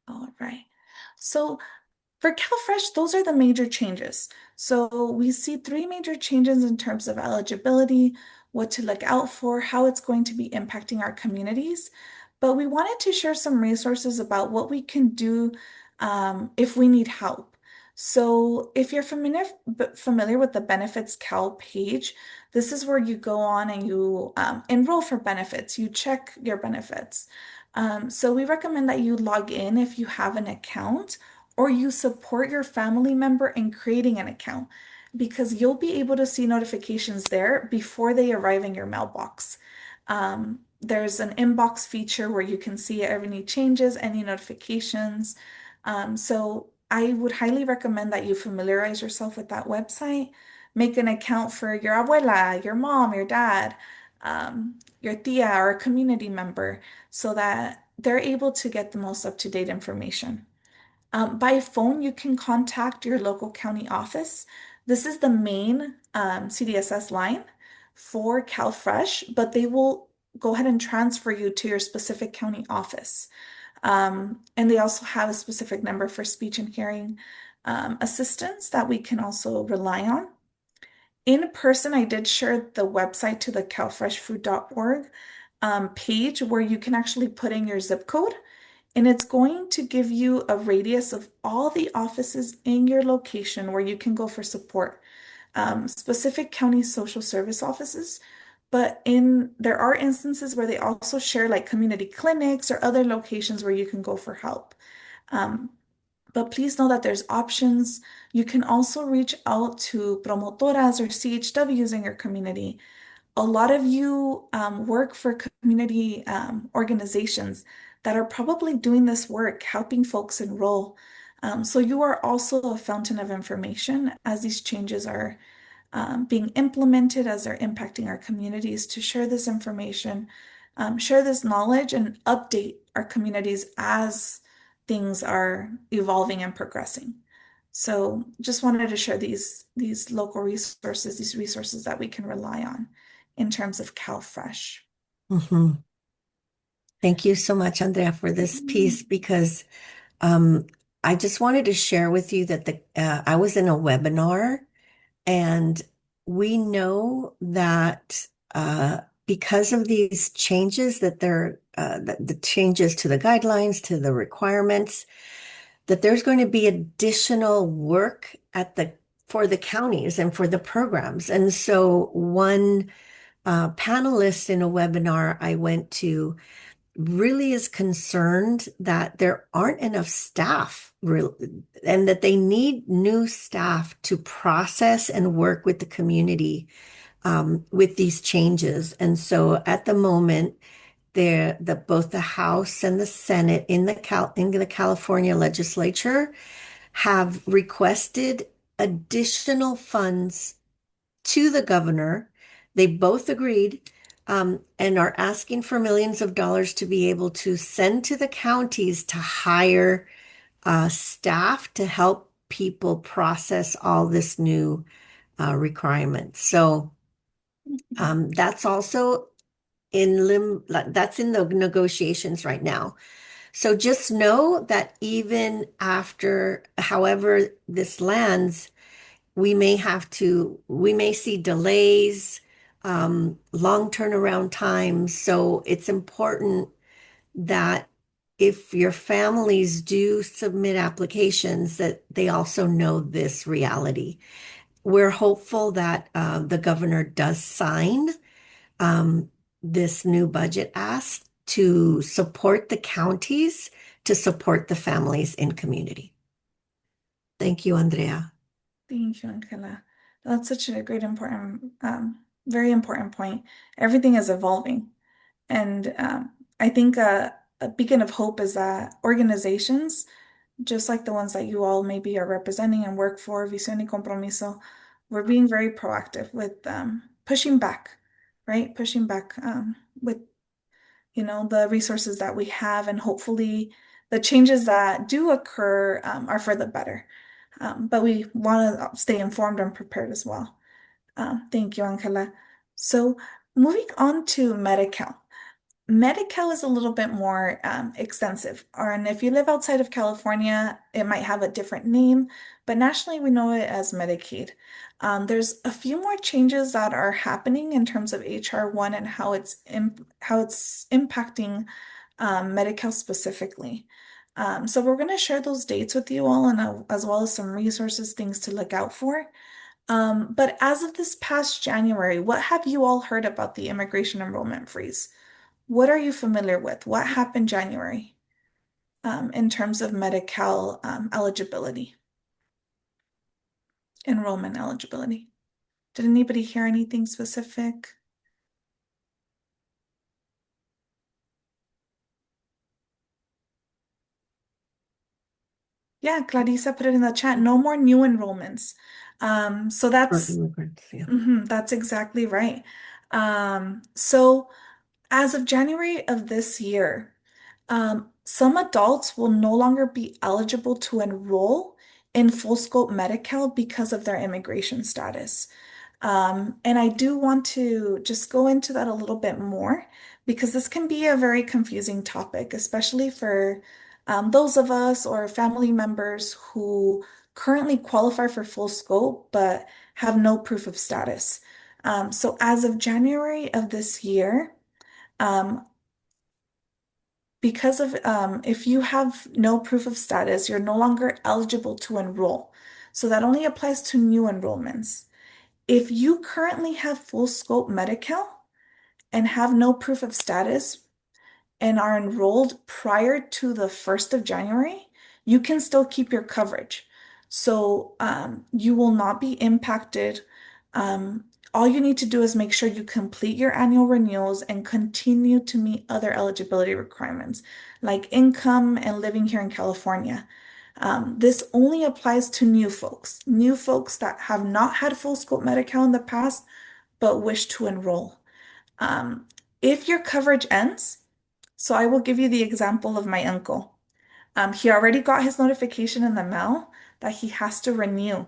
All right. So for CalFresh, those are the major changes. So we see three major changes in terms of eligibility. what to look out for, how it's going to be impacting our communities. But we wanted to share some resources about what we can do if we need help. So if you're familiar with the Benefits Cal page, this is where you go on and you enroll for benefits. You check your benefits. So we recommend that you log in if you have an account or you support your family member in creating an account because you'll be able to see notifications there before they arrive in your mailbox. There's an inbox feature where you can see any changes, any notifications. So I would highly recommend that you familiarize yourself with that website. Make an account for your abuela, your mom, your dad, your tia, or a community member so that they're able to get the most up-to-date information. By phone, you can contact your local county office. This is the main CDSS line for CalFresh, but they will go ahead and transfer you to your specific county office. And they also have a specific number for speech and hearing assistance that we can also rely on. In person, I did share the website to the calfreshfood.org page where you can actually put in your zip code, and it's going to give you a radius of all the offices in your location where you can go for support, specific county social service offices. But there are instances where they also share like community clinics or other locations where you can go for help. Um, but please know that there's options. You can also reach out to promotoras or CHWs in your community. A lot of you work for community organizations that are probably doing this work, helping folks enroll. So you are also a fountain of information as these changes are being implemented, as they're impacting our communities to share this information, share this knowledge, and update our communities as things are evolving and progressing. So just wanted to share these local resources, these resources that we can rely on in terms of CalFresh. Hmm. Thank you so much, Andrea, for this piece because um, I just wanted to share with you that I was in a webinar and we know that because of these changes the changes to the guidelines, to the requirements, that there's going to be additional work for the counties and for the programs. And so one panelist in a webinar I went to really is concerned that there aren't enough staff and that they need new staff to process and work with the community with these changes. And so at the moment, both the House and the Senate in the California legislature have requested additional funds to the governor. They both agreed and are asking for millions of dollars to be able to send to the counties to hire staff to help people process all this new requirement. So that's also that's in the negotiations right now. So just know that even after, however this lands, we may see delays, long turnaround times. So it's important that if your families do submit applications, that they also know this reality. We're hopeful that the governor does sign um, this new budget ask to support the counties, to support the families in community. Thank you, Andrea. Thank you, Angela. That's such a great, important, very important point. Everything is evolving. And I think a beacon of hope is that organizations, just like the ones that you all maybe are representing and work for, Visión y Compromiso, we're being very proactive with pushing back, right? Pushing back with, the resources that we have, and hopefully the changes that do occur are for the better. But we want to stay informed and prepared as well. Thank you, Angela. So moving on to Medi-Cal. Medi-Cal is a little bit more extensive, and if you live outside of California, it might have a different name, but nationally we know it as Medicaid. There's a few more changes that are happening in terms of HR1 and how it's impacting Medi-Cal specifically. So we're going to share those dates with you all, and as well as some resources, things to look out for. But as of this past January, what have you all heard about the immigration enrollment freeze? What are you familiar with? What happened January in terms of Medi-Cal eligibility, enrollment eligibility? Did anybody hear anything specific? Yeah, Clarissa put it in the chat. No more new enrollments. So For that's immigrants, yeah. that's exactly right. So as of January of this year, some adults will no longer be eligible to enroll in full scope Medi-Cal because of their immigration status. And I do want to just go into that a little bit more because this can be a very confusing topic, especially for those of us or family members who currently qualify for full scope but have no proof of status. So as of January of this year, um, because of if you have no proof of status, you're no longer eligible to enroll. So that only applies to new enrollments. If you currently have full scope Medi-Cal and have no proof of status and are enrolled prior to the 1st of January, you can still keep your coverage. So you will not be impacted. Um, all you need to do is make sure you complete your annual renewals and continue to meet other eligibility requirements, like income and living here in California. This only applies to new folks that have not had full scope Medi-Cal in the past, but wish to enroll. Um, if your coverage ends, so I will give you the example of my uncle. He already got his notification in the mail that he has to renew.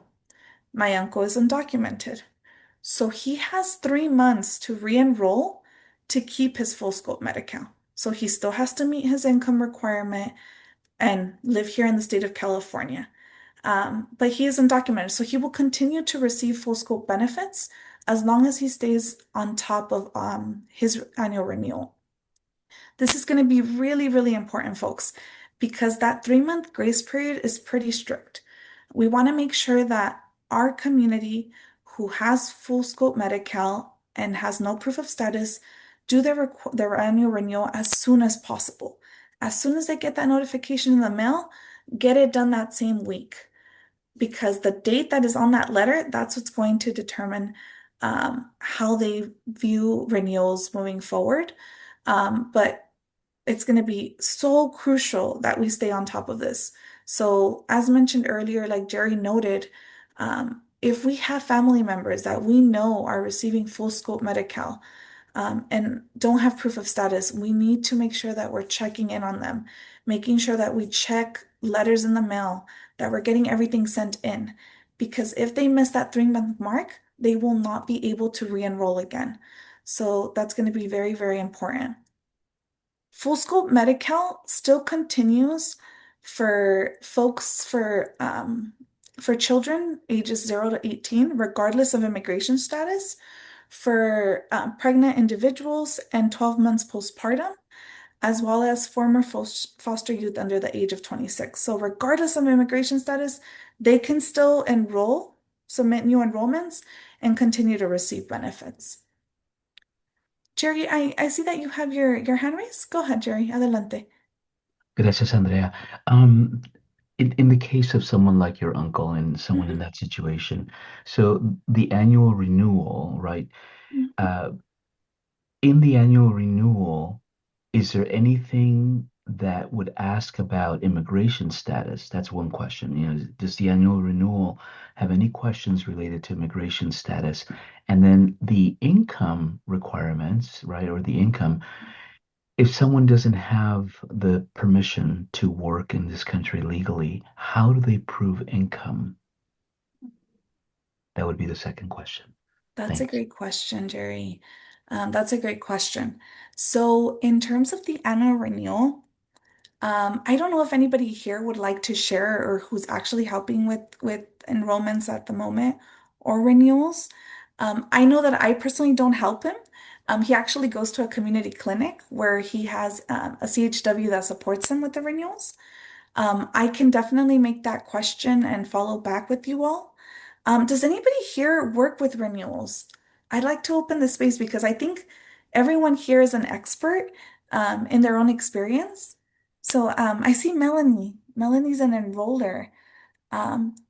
My uncle is undocumented. So he has 3 months to re-enroll to keep his full scope Medi-Cal. So he still has to meet his income requirement and live here in the state of California. But he is undocumented, so he will continue to receive full scope benefits as long as he stays on top of his annual renewal. This is going to be really, really important, folks, because that 3 month grace period is pretty strict. We want to make sure that our community who has full scope Medi-Cal and has no proof of status do their annual renewal as soon as possible. As soon as they get that notification in the mail, get it done that same week because the date that is on that letter, that's what's going to determine how they view renewals moving forward. But it's going to be so crucial that we stay on top of this. So, as mentioned earlier, like Jerry noted, if we have family members that we know are receiving full scope Medi-Cal, and don't have proof of status, we need to make sure that we're checking in on them, making sure that we check letters in the mail, that we're getting everything sent in. Because if they miss that 3 month mark, they will not be able to re-enroll again. So that's going to be very, very important. Full scope Medi-Cal still continues for folks for children ages 0 to 18, regardless of immigration status, for pregnant individuals and 12 months postpartum, as well as former foster youth under the age of 26. So regardless of immigration status, they can still enroll, submit new enrollments, and continue to receive benefits. Jerry, I see that you have your hand raised. Go ahead, Jerry. Adelante. Gracias, Andrea. Um, in the case of someone like your uncle and someone in Mhm, that situation, so the annual renewal, right? mhm. Uh, in the annual renewal, is there anything that would ask about immigration status? That's one question. Does the annual renewal have any questions related to immigration status? And then the income requirements, right, or the income, if someone doesn't have the permission to work in this country legally, how do they prove income? That would be the second question. That's a Thanks. great question, Jerry. That's a great question. So, in terms of the annual renewal, I don't know if anybody here would like to share or who's actually helping with enrollments at the moment or renewals. I know that I personally don't help him. He actually goes to a community clinic where he has a CHW that supports him with the renewals. I can definitely make that question and follow back with you all. Does anybody here work with renewals? I'd like to open the space because I think everyone here is an expert in their own experience. So I see Melanie. Melanie's an enroller.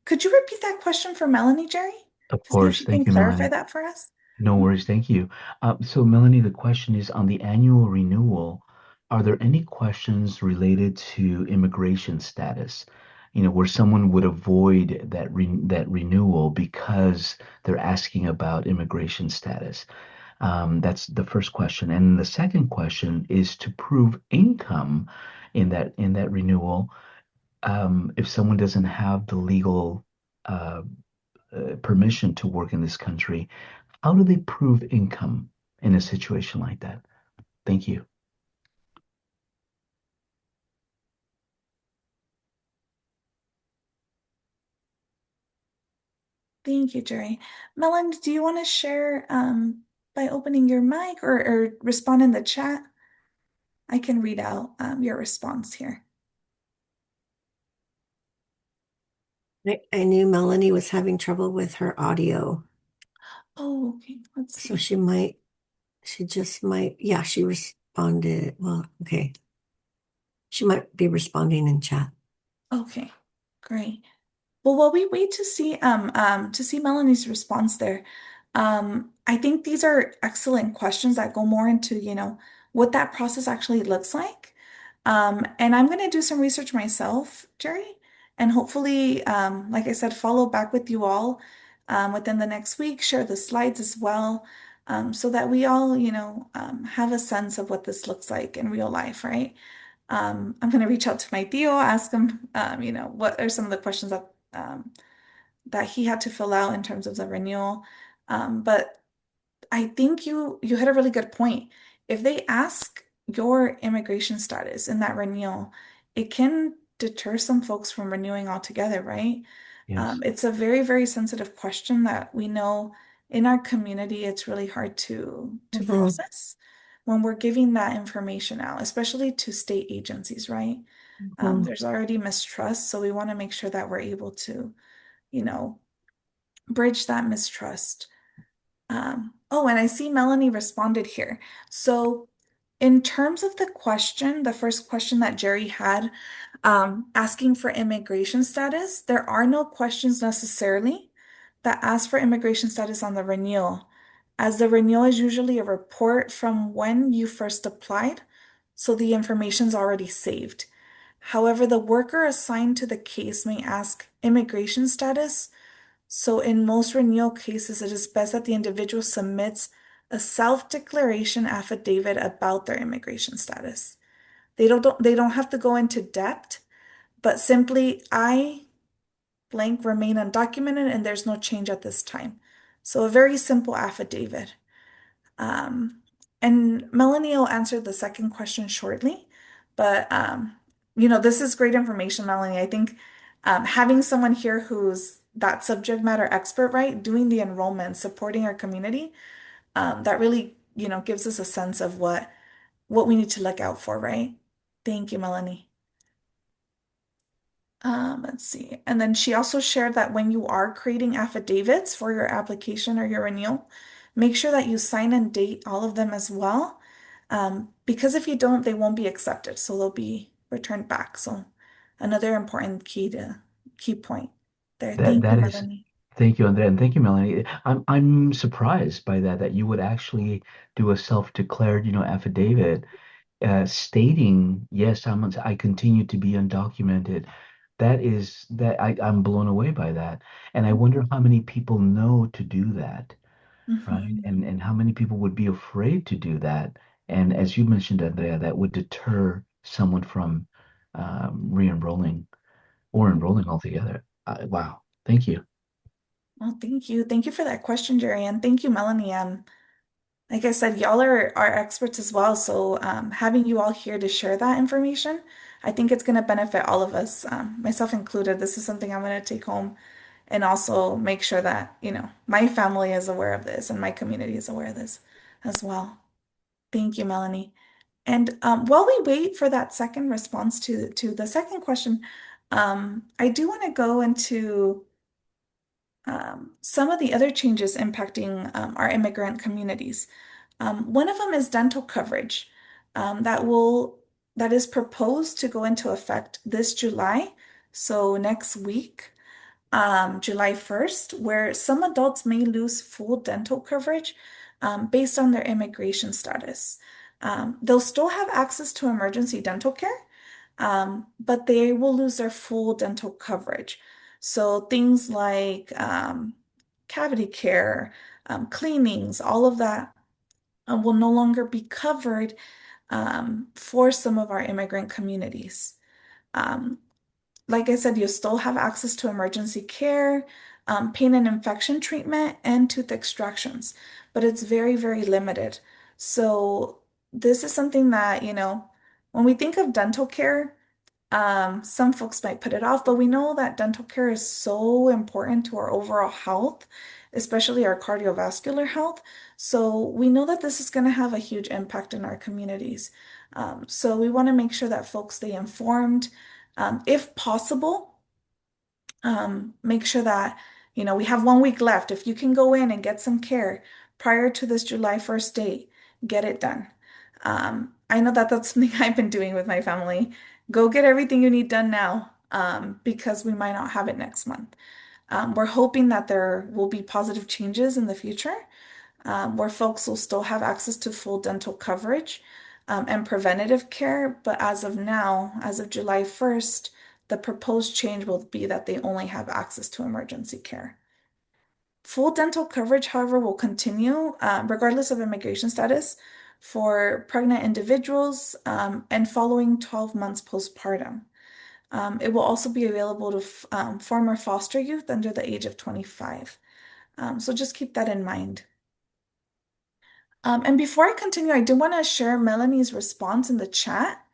Could you repeat that question for Melanie, Jerry, Of to see if course. she can Thank you, clarify Melanie. that for us? No worries. Thank you. So, Melanie, the question is on the annual renewal, are there any questions related to immigration status? Where someone would avoid that renewal because they're asking about immigration status. That's the first question. And the second question is to prove income in that renewal. If someone doesn't have the legal uh, permission to work in this country, how do they prove income in a situation like that? Thank you. Thank you, Jerry. Melanie, do you want to share by opening your mic or respond in the chat? I can read out your response here. I knew Melanie was having trouble with her audio, Oh, okay. Let's so see. she just might, yeah, she responded. Well, okay. She might be responding in chat. Okay, great. Well, while we wait to see Melanie's response there, I think these are excellent questions that go more into, what that process actually looks like. And I'm gonna do some research myself, Jerry, and hopefully, like I said, follow back with you all within the next week, share the slides as well, so that we all, have a sense of what this looks like in real life, right? I'm going to reach out to my Theo, ask him, what are some of the questions that he had to fill out in terms of the renewal. But I think you hit a really good point. If they ask your immigration status in that renewal, it can deter some folks from renewing altogether, right? Yes. It's a very, very sensitive question that we know in our community it's really hard to Mhm, process when we're giving that information out, especially to state agencies, right? mhm. There's already mistrust, so we want to make sure that we're able to, you know, bridge that mistrust. Oh, and I see Melanie responded here. So, in terms of the question, the first question that Jerry had, asking for immigration status, there are no questions necessarily that ask for immigration status on the renewal, as the renewal is usually a report from when you first applied, so the information's already saved. However, the worker assigned to the case may ask immigration status, so in most renewal cases, it is best that the individual submits a self-declaration affidavit about their immigration status. They don't have to go into depth, but simply I blank remain undocumented and there's no change at this time. So a very simple affidavit. Um, and Melanie will answer the second question shortly, but this is great information, Melanie. I think having someone here who's that subject matter expert, right, doing the enrollment, supporting our community, that really, gives us a sense of what we need to look out for, right? Thank you, Melanie. Let's see. And then she also shared that when you are creating affidavits for your application or your renewal, make sure that you sign and date all of them as well. Because if you don't, they won't be accepted. So they'll be returned back. So another important key point there. That Thank you, that is Melanie. Thank you, Andrea, and thank you, Melanie. I'm surprised by that you would actually do a self-declared, affidavit stating, yes, I continue to be undocumented. I'm blown away by that. And I wonder how many people know to do that, right? Mhm. And how many people would be afraid to do that. And as you mentioned, Andrea, that would deter someone from re-enrolling or enrolling altogether. Wow. Thank you. Well, thank you. Thank you for that question, Jerry. And thank you, Melanie. Like I said, y'all are experts as well. So having you all here to share that information, I think it's going to benefit all of us, myself included. This is something I'm going to take home and also make sure that, my family is aware of this and my community is aware of this as well. Thank you, Melanie. And while we wait for that second response to the second question, I do want to go into some of the other changes impacting our immigrant communities. One of them is dental coverage that is proposed to go into effect this July, so next week, July 1st, where some adults may lose full dental coverage based on their immigration status. They'll still have access to emergency dental care, but they will lose their full dental coverage. So things like cavity care, cleanings, all of that will no longer be covered for some of our immigrant communities. Um, like I said, you still have access to emergency care, pain and infection treatment, and tooth extractions, but it's very, very limited. So this is something that, when we think of dental care, some folks might put it off, but we know that dental care is so important to our overall health, especially our cardiovascular health. So we know that this is going to have a huge impact in our communities. So we want to make sure that folks stay informed. If possible, make sure that, we have 1 week left. If you can go in and get some care prior to this July 1st date, get it done. I know that that's something I've been doing with my family. Go get everything you need done now, because we might not have it next month. We're hoping that there will be positive changes in the future, where folks will still have access to full dental coverage, and preventative care. But as of now, as of July 1st, the proposed change will be that they only have access to emergency care. Full dental coverage, however, will continue, regardless of immigration status, for pregnant individuals, and following 12 months postpartum. It will also be available to former foster youth under the age of 25. So just keep that in mind. And before I continue, I do want to share Melanie's response in the chat.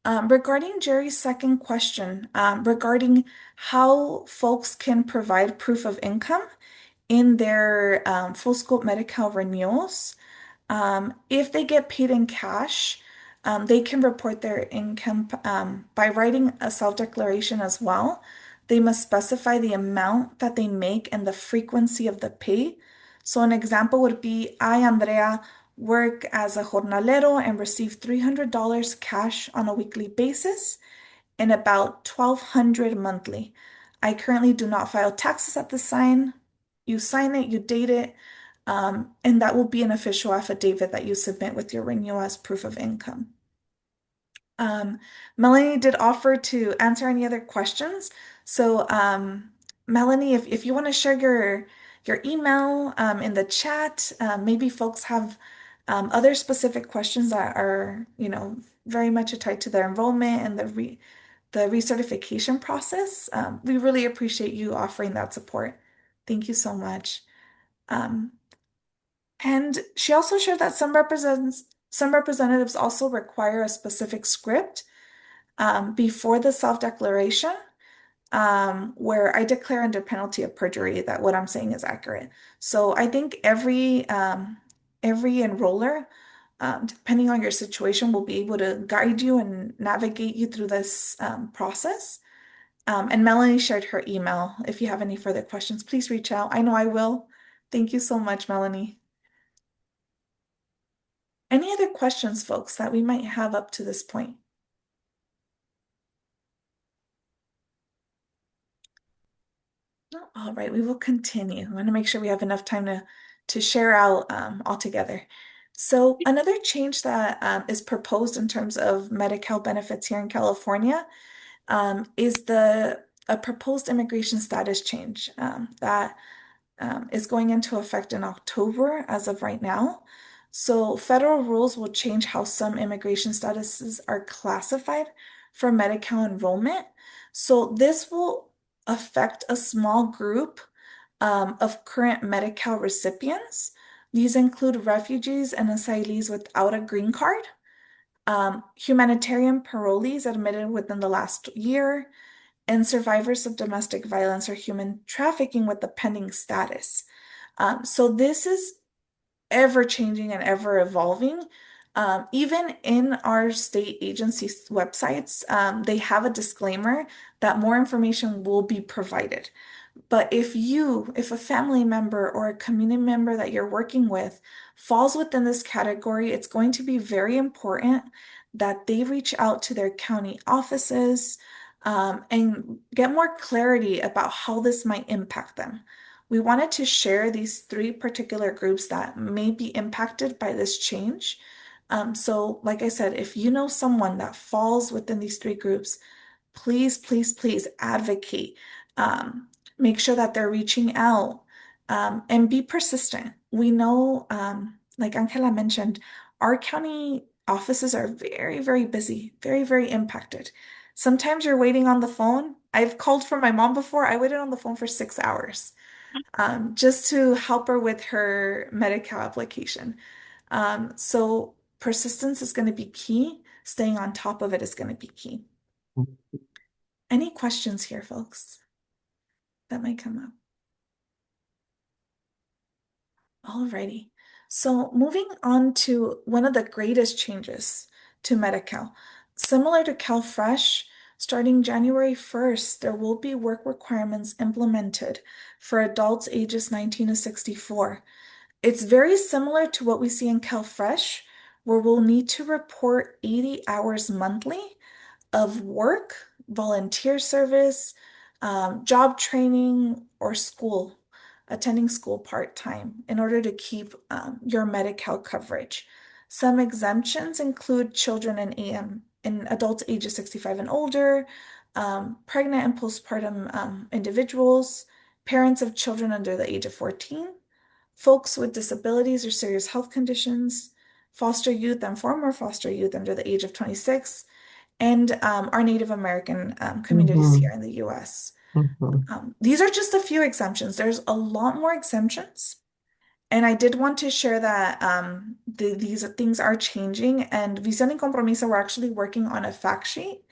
Regarding Jerry's second question, regarding how folks can provide proof of income in their full scope Medi-Cal renewals. If they get paid in cash, they can report their income by writing a self-declaration as well. They must specify the amount that they make and the frequency of the pay. So an example would be, I, Andrea, work as a jornalero and receive $300 cash on a weekly basis and about $1,200 monthly. I currently do not file taxes at the sign. You sign it, you date it, and that will be an official affidavit that you submit with your renewal as proof of income. Melanie did offer to answer any other questions. So, Melanie, if you want to share your email in the chat, maybe folks have other specific questions that are, very much tied to their enrollment and the recertification process. We really appreciate you offering that support. Thank you so much. Um, and she also shared that some representatives also require a specific script before the self-declaration, where I declare under penalty of perjury that what I'm saying is accurate. So I think every enroller, depending on your situation, will be able to guide you and navigate you through this process. And Melanie shared her email. If you have any further questions, please reach out. I know I will. Thank you so much, Melanie. Any other questions, folks, that we might have up to this point? No? All right, we will continue. I want to make sure we have enough time to share out all together. So another change that is proposed in terms of Medi-Cal benefits here in California is a proposed immigration status change that is going into effect in October as of right now. So federal rules will change how some immigration statuses are classified for Medi-Cal enrollment. So this will affect a small group of current Medi-Cal recipients. These include refugees and asylees without a green card, humanitarian parolees admitted within the last year, and survivors of domestic violence or human trafficking with a pending status. So this is ever changing and ever evolving. Even in our state agency websites, they have a disclaimer that more information will be provided. But if a family member or a community member that you're working with falls within this category, it's going to be very important that they reach out to their county offices, and get more clarity about how this might impact them. We wanted to share these three particular groups that may be impacted by this change. So, like I said, if you know someone that falls within these three groups, please, please, please advocate. Um, Make sure that they're reaching out, and be persistent. We know, like Angela mentioned, our county offices are very, very busy, very, very impacted. Sometimes you're waiting on the phone. I've called for my mom before. I waited on the phone for 6 hours, just to help her with her Medi-Cal application. So persistence is going to be key. Staying on top of it is going to be key. Any questions here, folks, that might come up? Alrighty. So moving on to one of the greatest changes to Medi-Cal. Similar to CalFresh, starting January 1st, there will be work requirements implemented for adults ages 19 to 64. It's very similar to what we see in CalFresh, where we'll need to report 80 hours monthly of work, volunteer service, job training, or school, attending school part-time in order to keep your Medi-Cal coverage. Some exemptions include children and adults ages 65 and older, pregnant and postpartum individuals, parents of children under the age of 14, folks with disabilities or serious health conditions, foster youth and former foster youth under the age of 26, and our Native American communities Mm-hmm. here in the US. Mm-hmm. These are just a few exemptions. There's a lot more exemptions. And I did want to share that these things are changing. And Visión y Compromiso, we're actually working on a fact sheet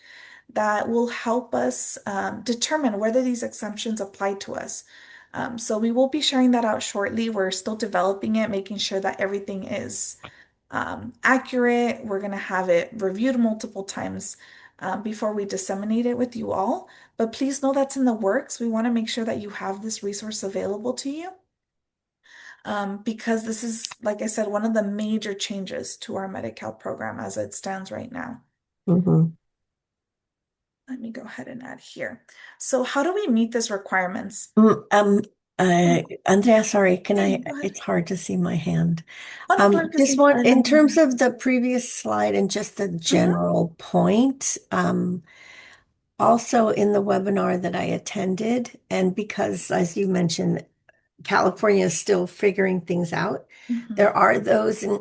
that will help us determine whether these exemptions apply to us. So we will be sharing that out shortly. We're still developing it, making sure that everything is accurate. We're going to have it reviewed multiple times before we disseminate it with you all. But please know that's in the works. We want to make sure that you have this resource available to you, because this is, like I said, one of the major changes to our Medi-Cal program as it stands right now. Mm-hmm. Let me go ahead and add here. So how do we meet these requirements? Andrea, sorry, can Yeah, I, go ahead. it's hard to see my hand. Oh, no, we're Just good. one, in terms of the previous slide and just the Mhm. general point, also in the webinar that I attended, and because, as you mentioned, California is still figuring things out, there Mhm. are those in,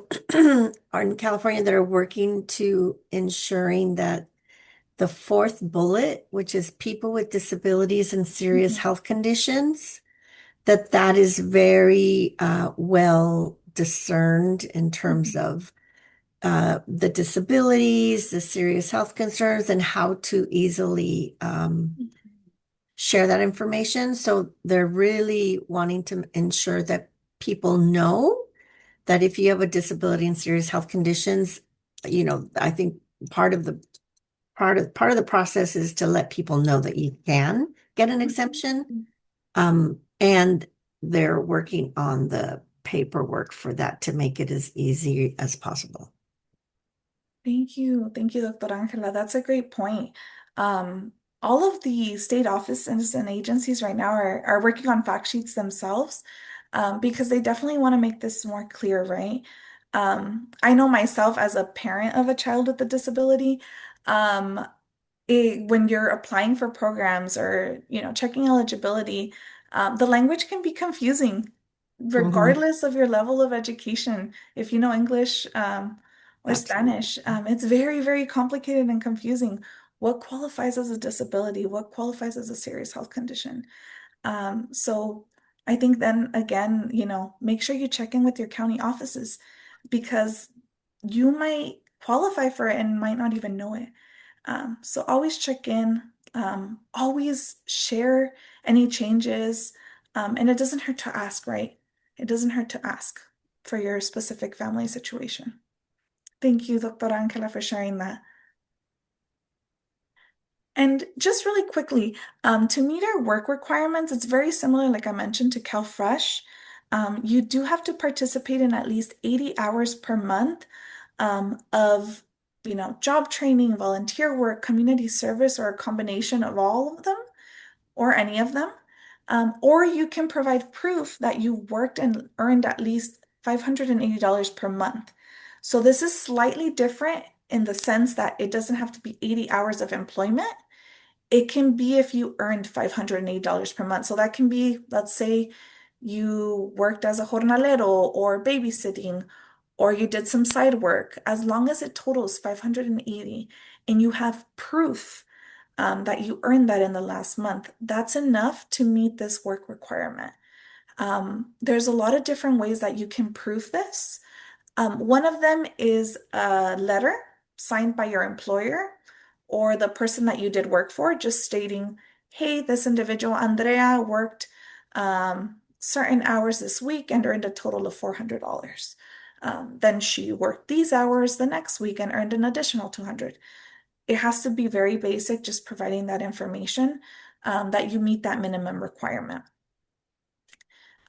are in California that are working to ensuring that the fourth bullet, which is people with disabilities and serious Mhm. health conditions, that is very well discerned in terms Mhm. of the disabilities, the serious health concerns, and how to easily Mhm. share that information. So they're really wanting to ensure that people know that if you have a disability and serious health conditions, I think part of the part of the process is to let people know that you can get an exemption. Mhm. And they're working on the paperwork for that to make it as easy as possible. Thank you. Thank you, Dr. Angela. That's a great point. Um, all of the state offices and agencies right now are working on fact sheets themselves, because they definitely want to make this more clear, right? I know myself as a parent of a child with a disability, um, when you're applying for programs or checking eligibility, the language can be confusing Mhm. regardless of your level of education. If you know English or Absolutely. Spanish, it's very, very complicated and confusing. What qualifies as a disability? What qualifies as a serious health condition? So I think then again, make sure you check in with your county offices because you might qualify for it and might not even know it. So always check in, always share any changes, and it doesn't hurt to ask, right? It doesn't hurt to ask for your specific family situation. Thank you, Dr. Angela, for sharing that. And just really quickly, to meet our work requirements, it's very similar, like I mentioned, to CalFresh. You do have to participate in at least 80 hours per month of, job training, volunteer work, community service, or a combination of all of them or any of them. Or you can provide proof that you worked and earned at least $580 per month. So this is slightly different in the sense that it doesn't have to be 80 hours of employment. It can be if you earned $580 per month. So that can be, let's say you worked as a jornalero or babysitting, or you did some side work, as long as it totals 580 and you have proof that you earned that in the last month, that's enough to meet this work requirement. There's a lot of different ways that you can prove this. One of them is a letter signed by your employer or the person that you did work for, just stating, hey, this individual, Andrea, worked certain hours this week and earned a total of $400. Then she worked these hours the next week and earned an additional 200. It has to be very basic, just providing that information that you meet that minimum requirement.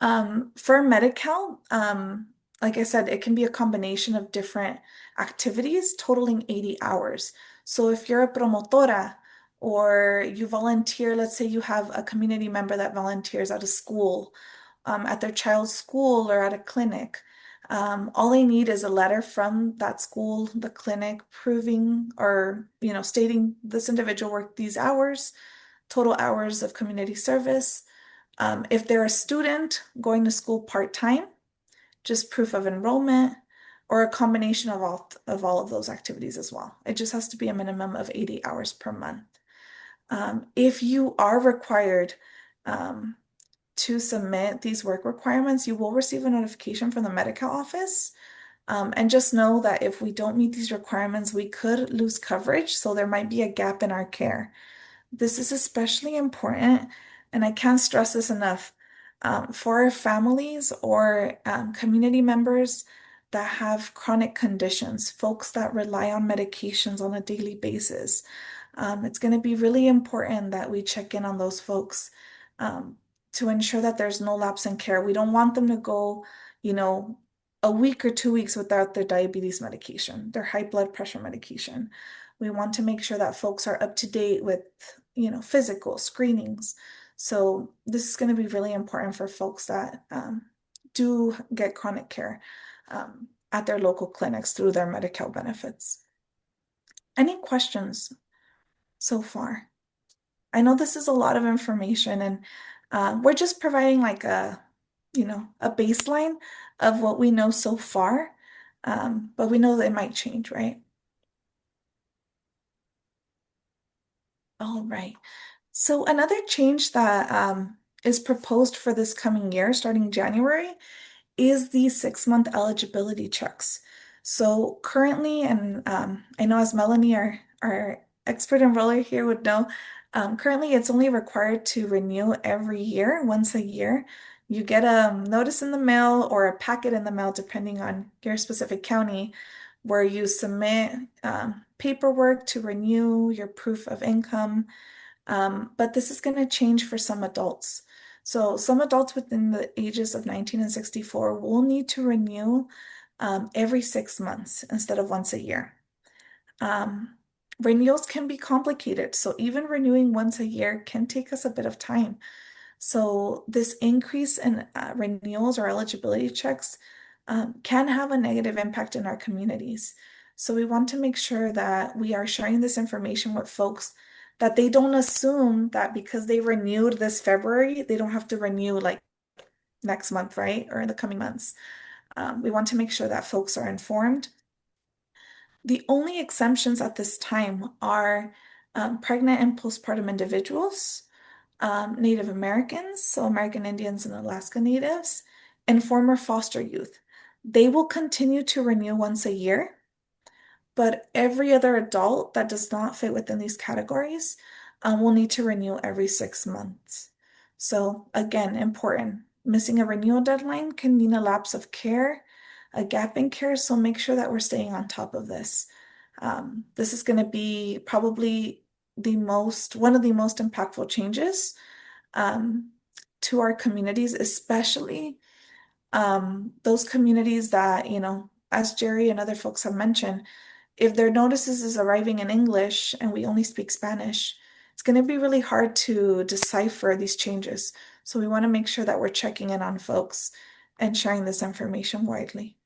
For Medi-Cal, like I said, it can be a combination of different activities totaling 80 hours. So if you're a promotora or you volunteer, let's say you have a community member that volunteers at a school, at their child's school or at a clinic, all they need is a letter from that school, the clinic, proving or, stating this individual worked these hours, total hours of community service. If they're a student going to school part-time, just proof of enrollment or a combination of all of those activities as well. It just has to be a minimum of 80 hours per month. If you are required to submit these work requirements, you will receive a notification from the Medi-Cal office. And just know that if we don't meet these requirements, we could lose coverage. So there might be a gap in our care. This is especially important, and I can't stress this enough, for our families or community members that have chronic conditions, folks that rely on medications on a daily basis. It's going to be really important that we check in on those folks to ensure that there's no lapse in care. We don't want them to go, a week or 2 weeks without their diabetes medication, their high blood pressure medication. We want to make sure that folks are up to date with, physical screenings. So this is going to be really important for folks that do get chronic care at their local clinics through their Medi-Cal benefits. Any questions so far? I know this is a lot of information, and we're just providing like a baseline of what we know so far, but we know that it might change, right? All right. So another change that is proposed for this coming year, starting January, is the 6-month eligibility checks. So currently, and I know as Melanie, our expert enroller here would know, currently it's only required to renew every year, once a year. You get a notice in the mail or a packet in the mail, depending on your specific county, where you submit paperwork to renew your proof of income. But this is going to change for some adults. So some adults within the ages of 19 and 64 will need to renew every 6 months instead of once a year. Renewals can be complicated, so even renewing once a year can take us a bit of time. So this increase in renewals or eligibility checks can have a negative impact in our communities. So we want to make sure that we are sharing this information with folks, that they don't assume that because they renewed this February, they don't have to renew like next month, right? Or in the coming months. We want to make sure that folks are informed. The only exemptions at this time are pregnant and postpartum individuals, Native Americans, so American Indians and Alaska Natives, and former foster youth. They will continue to renew once a year, but every other adult that does not fit within these categories will need to renew every 6 months. So again, important. Missing a renewal deadline can mean a lapse of care, a gap in care, so make sure that we're staying on top of this. This is going to be probably one of the most impactful changes um, to our communities, especially those communities that, as Jerry and other folks have mentioned, if their notices is arriving in English and we only speak Spanish, it's going to be really hard to decipher these changes. So we want to make sure that we're checking in on folks and sharing this information widely.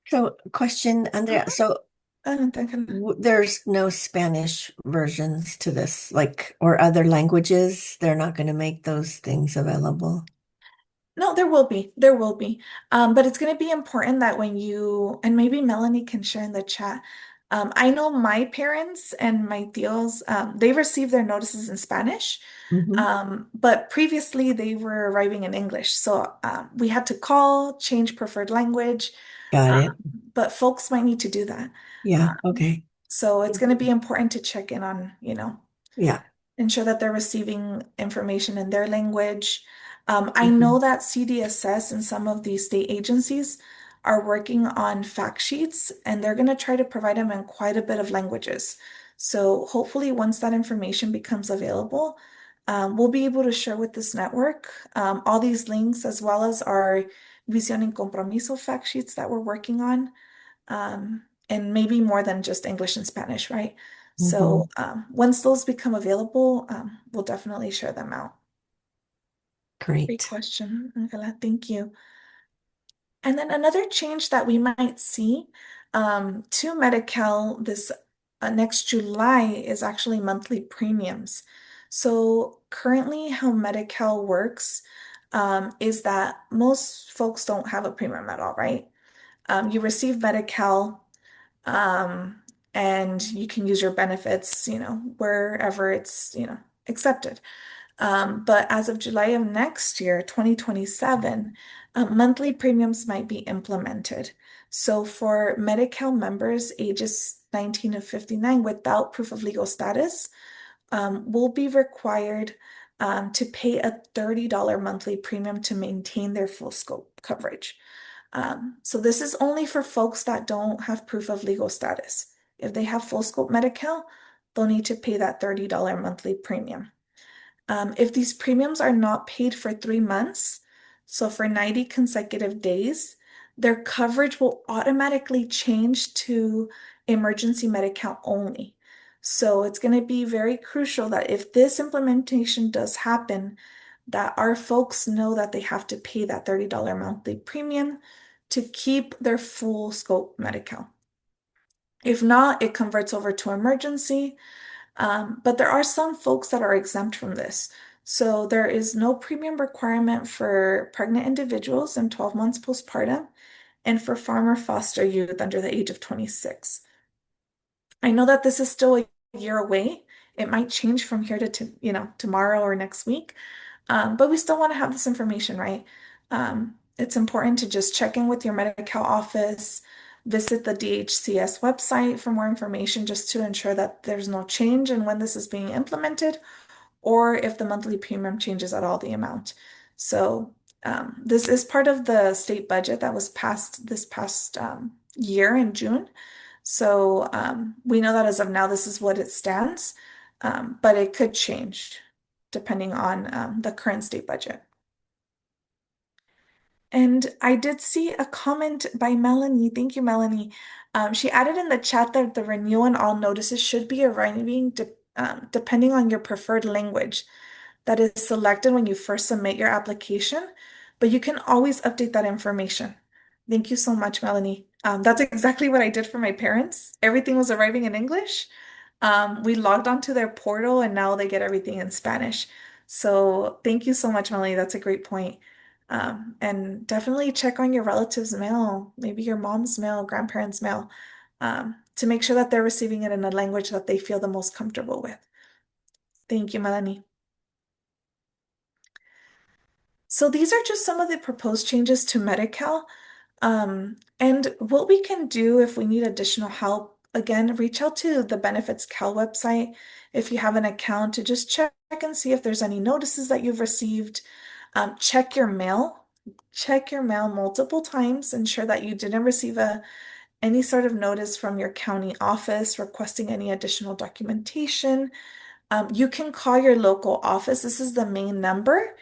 So, question, Andrea. So, Thank there's no Spanish versions to this, like, or other languages. They're not going to make those things available. No, there will be. There will be. But it's going to be important that when and maybe Melanie can share in the chat. I know my parents and my tios, they received their notices in Spanish, Mhm. but previously they were arriving in English. So we had to call, change preferred language, Got um, it. but folks might need to do that. Yeah. Um, Okay. so it's going to be important to check in on, Yeah. ensure that they're receiving information in their language. I Mhm. know that CDSS and some of the state agencies are working on fact sheets and they're going to try to provide them in quite a bit of languages. So hopefully, once that information becomes available, we'll be able to share with this network all these links as well as our Visión y Compromiso fact sheets that we're working on, and maybe more than just English and Spanish, right? So Mhm. once those become available, we'll definitely share them out. Great Great. question, Angela. Thank you. And then another change that we might see to Medi-Cal this next July is actually monthly premiums. So currently, how Medi-Cal works is that most folks don't have a premium at all, right? You receive Medi-Cal um, and you can use your benefits, wherever it's, accepted. But as of July of next year, 2027, monthly premiums might be implemented. So for Medi-Cal members ages 19 to 59 without proof of legal status, will be required to pay a $30 monthly premium to maintain their full scope coverage. So this is only for folks that don't have proof of legal status. If they have full scope Medi-Cal, they'll need to pay that $30 monthly premium. If these premiums are not paid for 3 months, so for 90 consecutive days, their coverage will automatically change to emergency Medi-Cal only. So it's going to be very crucial that if this implementation does happen, that our folks know that they have to pay that $30 monthly premium to keep their full scope Medi-Cal. If not, it converts over to emergency. But there are some folks that are exempt from this. So there is no premium requirement for pregnant individuals and 12 months postpartum and for farmer foster youth under the age of 26. I know that this is still a year away. It might change from here to tomorrow or next week. But we still want to have this information, right? It's important to just check in with your Medi-Cal office, visit the DHCS website for more information just to ensure that there's no change in when this is being implemented or if the monthly premium changes at all the amount. So this is part of the state budget that was passed this past year in June. So we know that as of now, this is what it stands, but it could change depending on the current state budget. And I did see a comment by Melanie. Thank you, Melanie. She added in the chat that the renewal and all notices should be arriving depending on your preferred language that is selected when you first submit your application, but you can always update that information. Thank you so much, Melanie. That's exactly what I did for my parents. Everything was arriving in English. We logged onto their portal and now they get everything in Spanish. So thank you so much, Melanie. That's a great point. And definitely check on your relatives' mail, maybe your mom's mail, grandparents' mail, to make sure that they're receiving it in a language that they feel the most comfortable with. Thank you, Melanie. So these are just some of the proposed changes to Medi-Cal. And what we can do if we need additional help, again, reach out to the Benefits Cal website if you have an account to just check and see if there's any notices that you've received. Check your mail. Check your mail multiple times. Ensure that you didn't receive any sort of notice from your county office requesting any additional documentation. You can call your local office. This is the main number,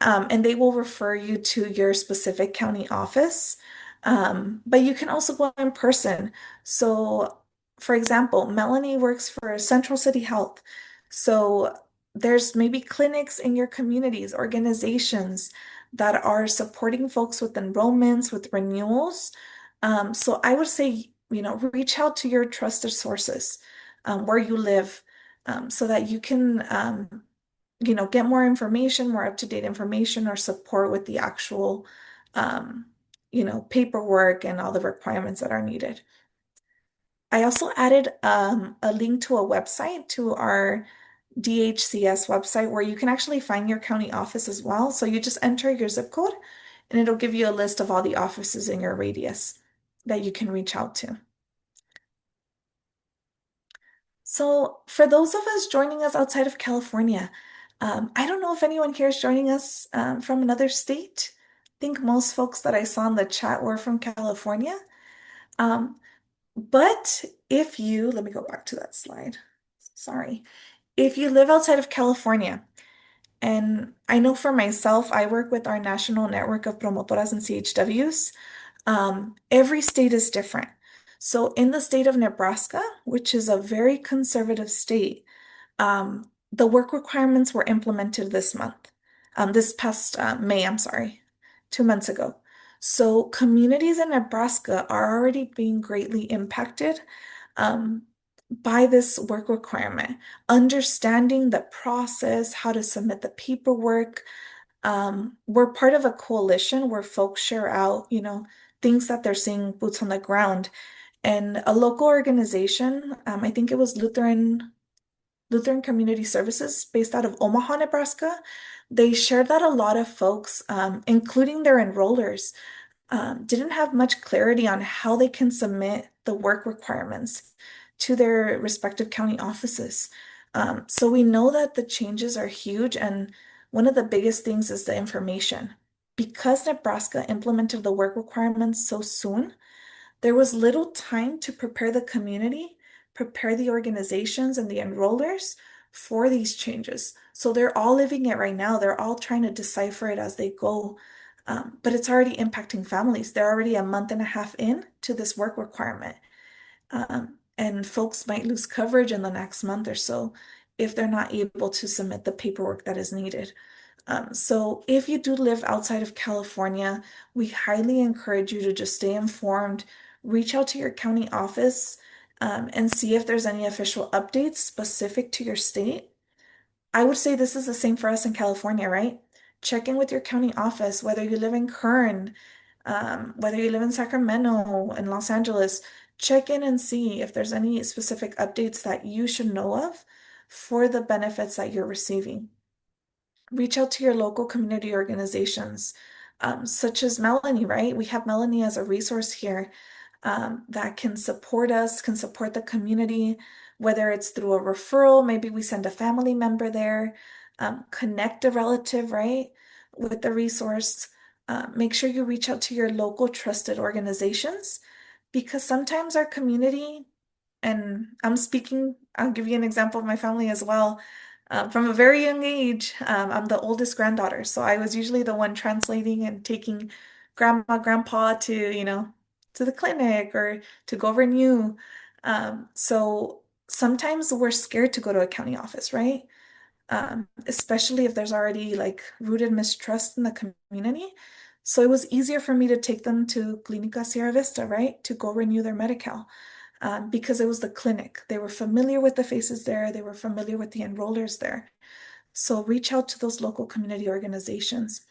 and they will refer you to your specific county office. But you can also go in person. So, for example, Melanie works for Central City Health. So there's maybe clinics in your communities, organizations that are supporting folks with enrollments, with renewals. So I would say, reach out to your trusted sources, where you live, so that you can, get more information, more up-to-date information or support with the actual, paperwork and all the requirements that are needed. I also added a link to a website, to our DHCS website, where you can actually find your county office as well. So you just enter your zip code and it'll give you a list of all the offices in your radius that you can reach out to. So, for those of us joining us outside of California, I don't know if anyone here is joining us from another state. I think most folks that I saw in the chat were from California. Um, but let me go back to that slide. Sorry. If you live outside of California, and I know for myself, I work with our national network of promotoras and CHWs. Every state is different. So in the state of Nebraska, which is a very conservative state, the work requirements were implemented this past May, I'm sorry, 2 months ago. So communities in Nebraska are already being greatly impacted um, by this work requirement. Understanding the process, how to submit the paperwork. We're part of a coalition where folks share out, things that they're seeing boots on the ground. And a local organization, I think it was Lutheran Community Services based out of Omaha, Nebraska. They shared that a lot of folks, including their enrollers, didn't have much clarity on how they can submit the work requirements to their respective county offices. So we know that the changes are huge, and one of the biggest things is the information. Because Nebraska implemented the work requirements so soon, there was little time to prepare the community, prepare the organizations and the enrollers for these changes. So they're all living it right now. They're all trying to decipher it as they go. But it's already impacting families. They're already a month and a half in to this work requirement. And folks might lose coverage in the next month or so if they're not able to submit the paperwork that is needed. So if you do live outside of California, we highly encourage you to just stay informed, reach out to your county office, and see if there's any official updates specific to your state. I would say this is the same for us in California, right? Check in with your county office, whether you live in Kern, whether you live in Sacramento, in Los Angeles, check in and see if there's any specific updates that you should know of for the benefits that you're receiving. Reach out to your local community organizations, such as Melanie, right? We have Melanie as a resource here, that can support us, can support the community, whether it's through a referral, maybe we send a family member there, connect a relative, right, with the resource. Make sure you reach out to your local trusted organizations, because sometimes our community, and I'll give you an example of my family as well. From a very young age, I'm the oldest granddaughter, so I was usually the one translating and taking grandma, grandpa to the clinic or to go renew. So sometimes we're scared to go to a county office, right? Especially if there's already like rooted mistrust in the community. So it was easier for me to take them to Clinica Sierra Vista, right? To go renew their Medi-Cal, because it was the clinic. They were familiar with the faces there. They were familiar with the enrollers there. So reach out to those local community organizations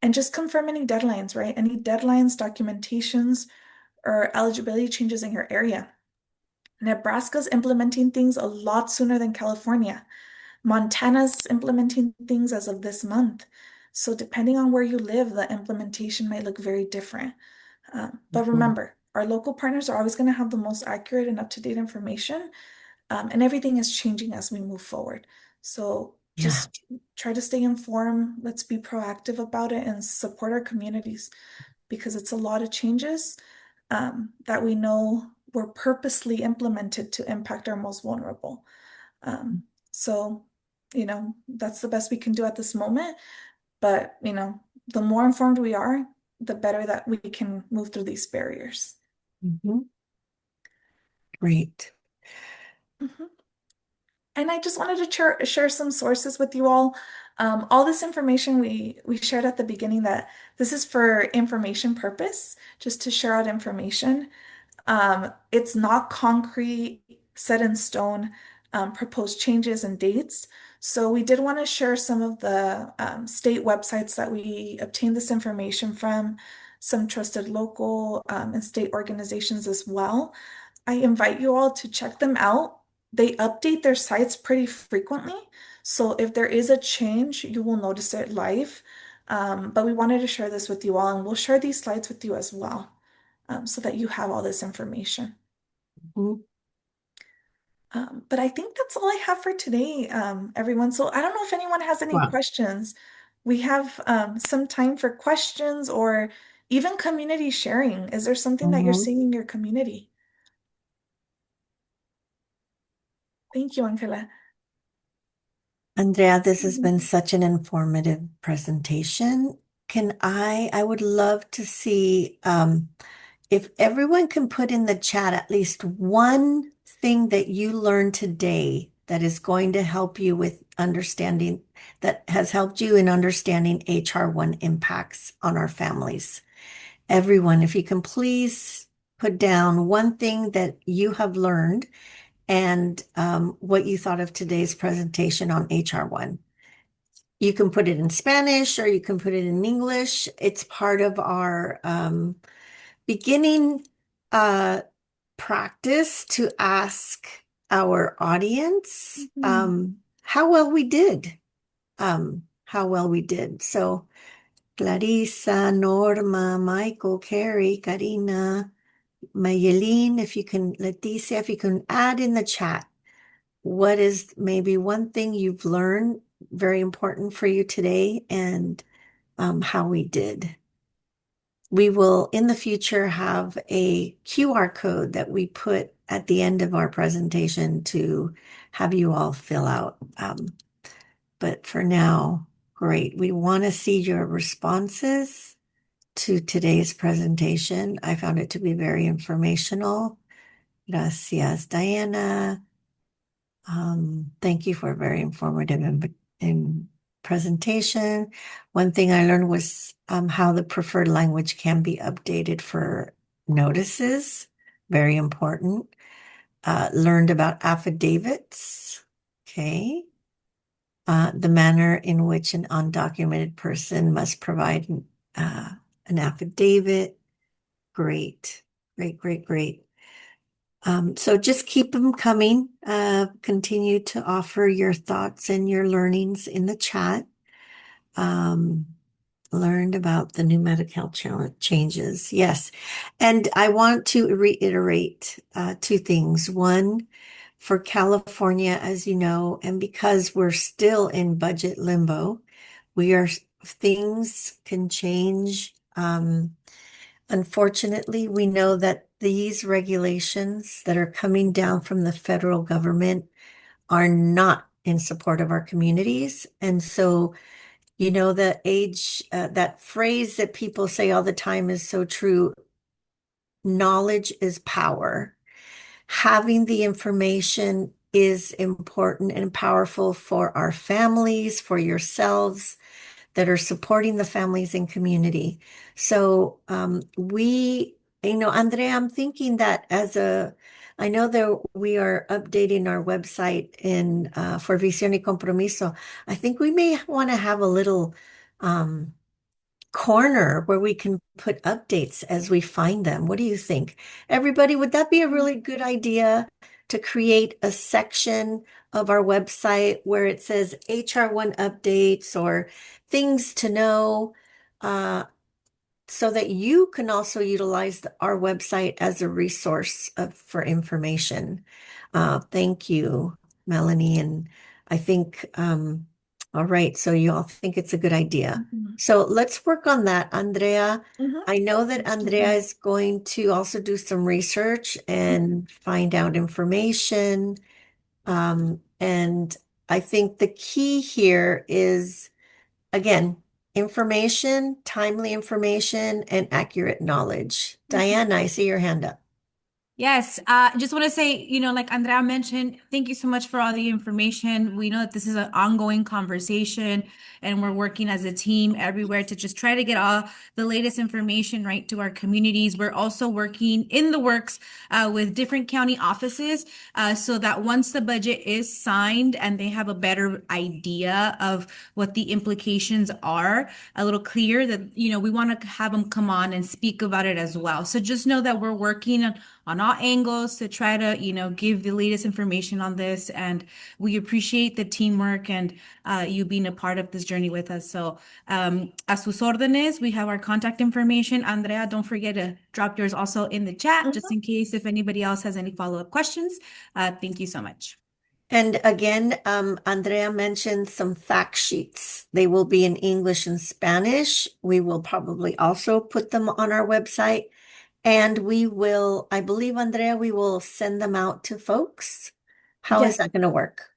and just confirm any deadlines, right? Any deadlines, documentations, or eligibility changes in your area. Nebraska's implementing things a lot sooner than California. Montana's implementing things as of this month. So depending on where you live, the implementation might look very different. But Mhm. remember, our local partners are always going to have the most accurate and up-to-date information, and everything is changing as we move forward. So Yeah. just try to stay informed. Let's be proactive about it and support our communities because it's a lot of changes that we know were purposely implemented to impact our most vulnerable. Um, so, that's the best we can do at this moment. But, the more informed we are, the better that we can move through these barriers. Mhm. Great. Mhm. And I just wanted to share some sources with you all. All this information we shared at the beginning that this is for information purpose, just to share out information. It's not concrete, set in stone, proposed changes and dates. So we did want to share some of the state websites that we obtained this information from, some trusted local and state organizations as well. I invite you all to check them out. They update their sites pretty frequently. So if there is a change, you will notice it live. But we wanted to share this with you all, and we'll share these slides with you as well, so that you have all this information. Mhm. But I think that's all I have for today, everyone. So I don't know if anyone has any Wow. questions. We have some time for questions or even community sharing. Is there something that you're Mhm. seeing in your community? Thank you, Angela. Andrea, this has been Mhm. such an informative presentation. I would love to see if everyone can put in the chat at least one thing that you learned today that is going to help you with understanding, that has helped you in understanding HR1 impacts on our families. Everyone, if you can please put down one thing that you have learned and what you thought of today's presentation on HR1. You can put it in Spanish or you can put it in English. It's part of our beginning uh, practice to ask our audience Mhm. how well we did. How well we did. So, Clarissa, Norma, Michael, Carrie, Karina, Mayelin, if you can, Leticia, if you can add in the chat, what is maybe one thing you've learned very important for you today and how we did. We will in the future have a QR code that we put at the end of our presentation to have you all fill out. But for now, great. We want to see your responses to today's presentation. I found it to be very informational. Gracias, Diana. Thank you for a very informative in presentation. One thing I learned was how the preferred language can be updated for notices. Very important. Learned about affidavits. Okay. The manner in which an undocumented person must provide uh, an affidavit. Great. Great, great, great. So just keep them coming. Continue to offer your thoughts and your learnings in the chat. Um, Learned about the new Medi-Cal changes. Yes. And I want to reiterate two things. One, for California, as you know, and because we're still in budget limbo, things can change. Unfortunately, we know that these regulations that are coming down from the federal government are not in support of our communities. And so, that phrase that people say all the time is so true. Knowledge is power. Having the information is important and powerful for our families, for yourselves, that are supporting the families and community. So Andrea, I'm thinking that I know that we are updating our website in for Visión y Compromiso. I think we may want to have a little um, corner where we can put updates as we find them. What do you think? Everybody, would that be a really good idea to create a section of our website where it says HR1 updates or things to know, so that you can also utilize our website as a resource for information. Thank you, Melanie. And I think, all right, so you all think it's a good idea. So let's work on that, Andrea. I know that Andrea is going to also do some research and find out information. And I think the key here is, again, information, timely information, and accurate knowledge. Diana, I see your hand up. Yes, just want to say, like Andrea mentioned, thank you so much for all the information. We know that this is an ongoing conversation, and we're working as a team everywhere to just try to get all the latest information right to our communities. We're also working in the works with different county offices so that once the budget is signed and they have a better idea of what the implications are, a little clear that, we want to have them come on and speak about it as well. So just know that we're working on all angles to try to, give the latest information on this. And we appreciate the teamwork and you being a part of this journey with us. So a sus órdenes, we have our contact information. Andrea, don't forget to drop yours also in the chat, just in case if anybody else has any follow-up questions. Thank you so much. And again, Andrea mentioned some fact sheets. They will be in English and Spanish. We will probably also put them on our website. And we will, I believe, Andrea, we will send them out to folks. How is Yes. that going to work?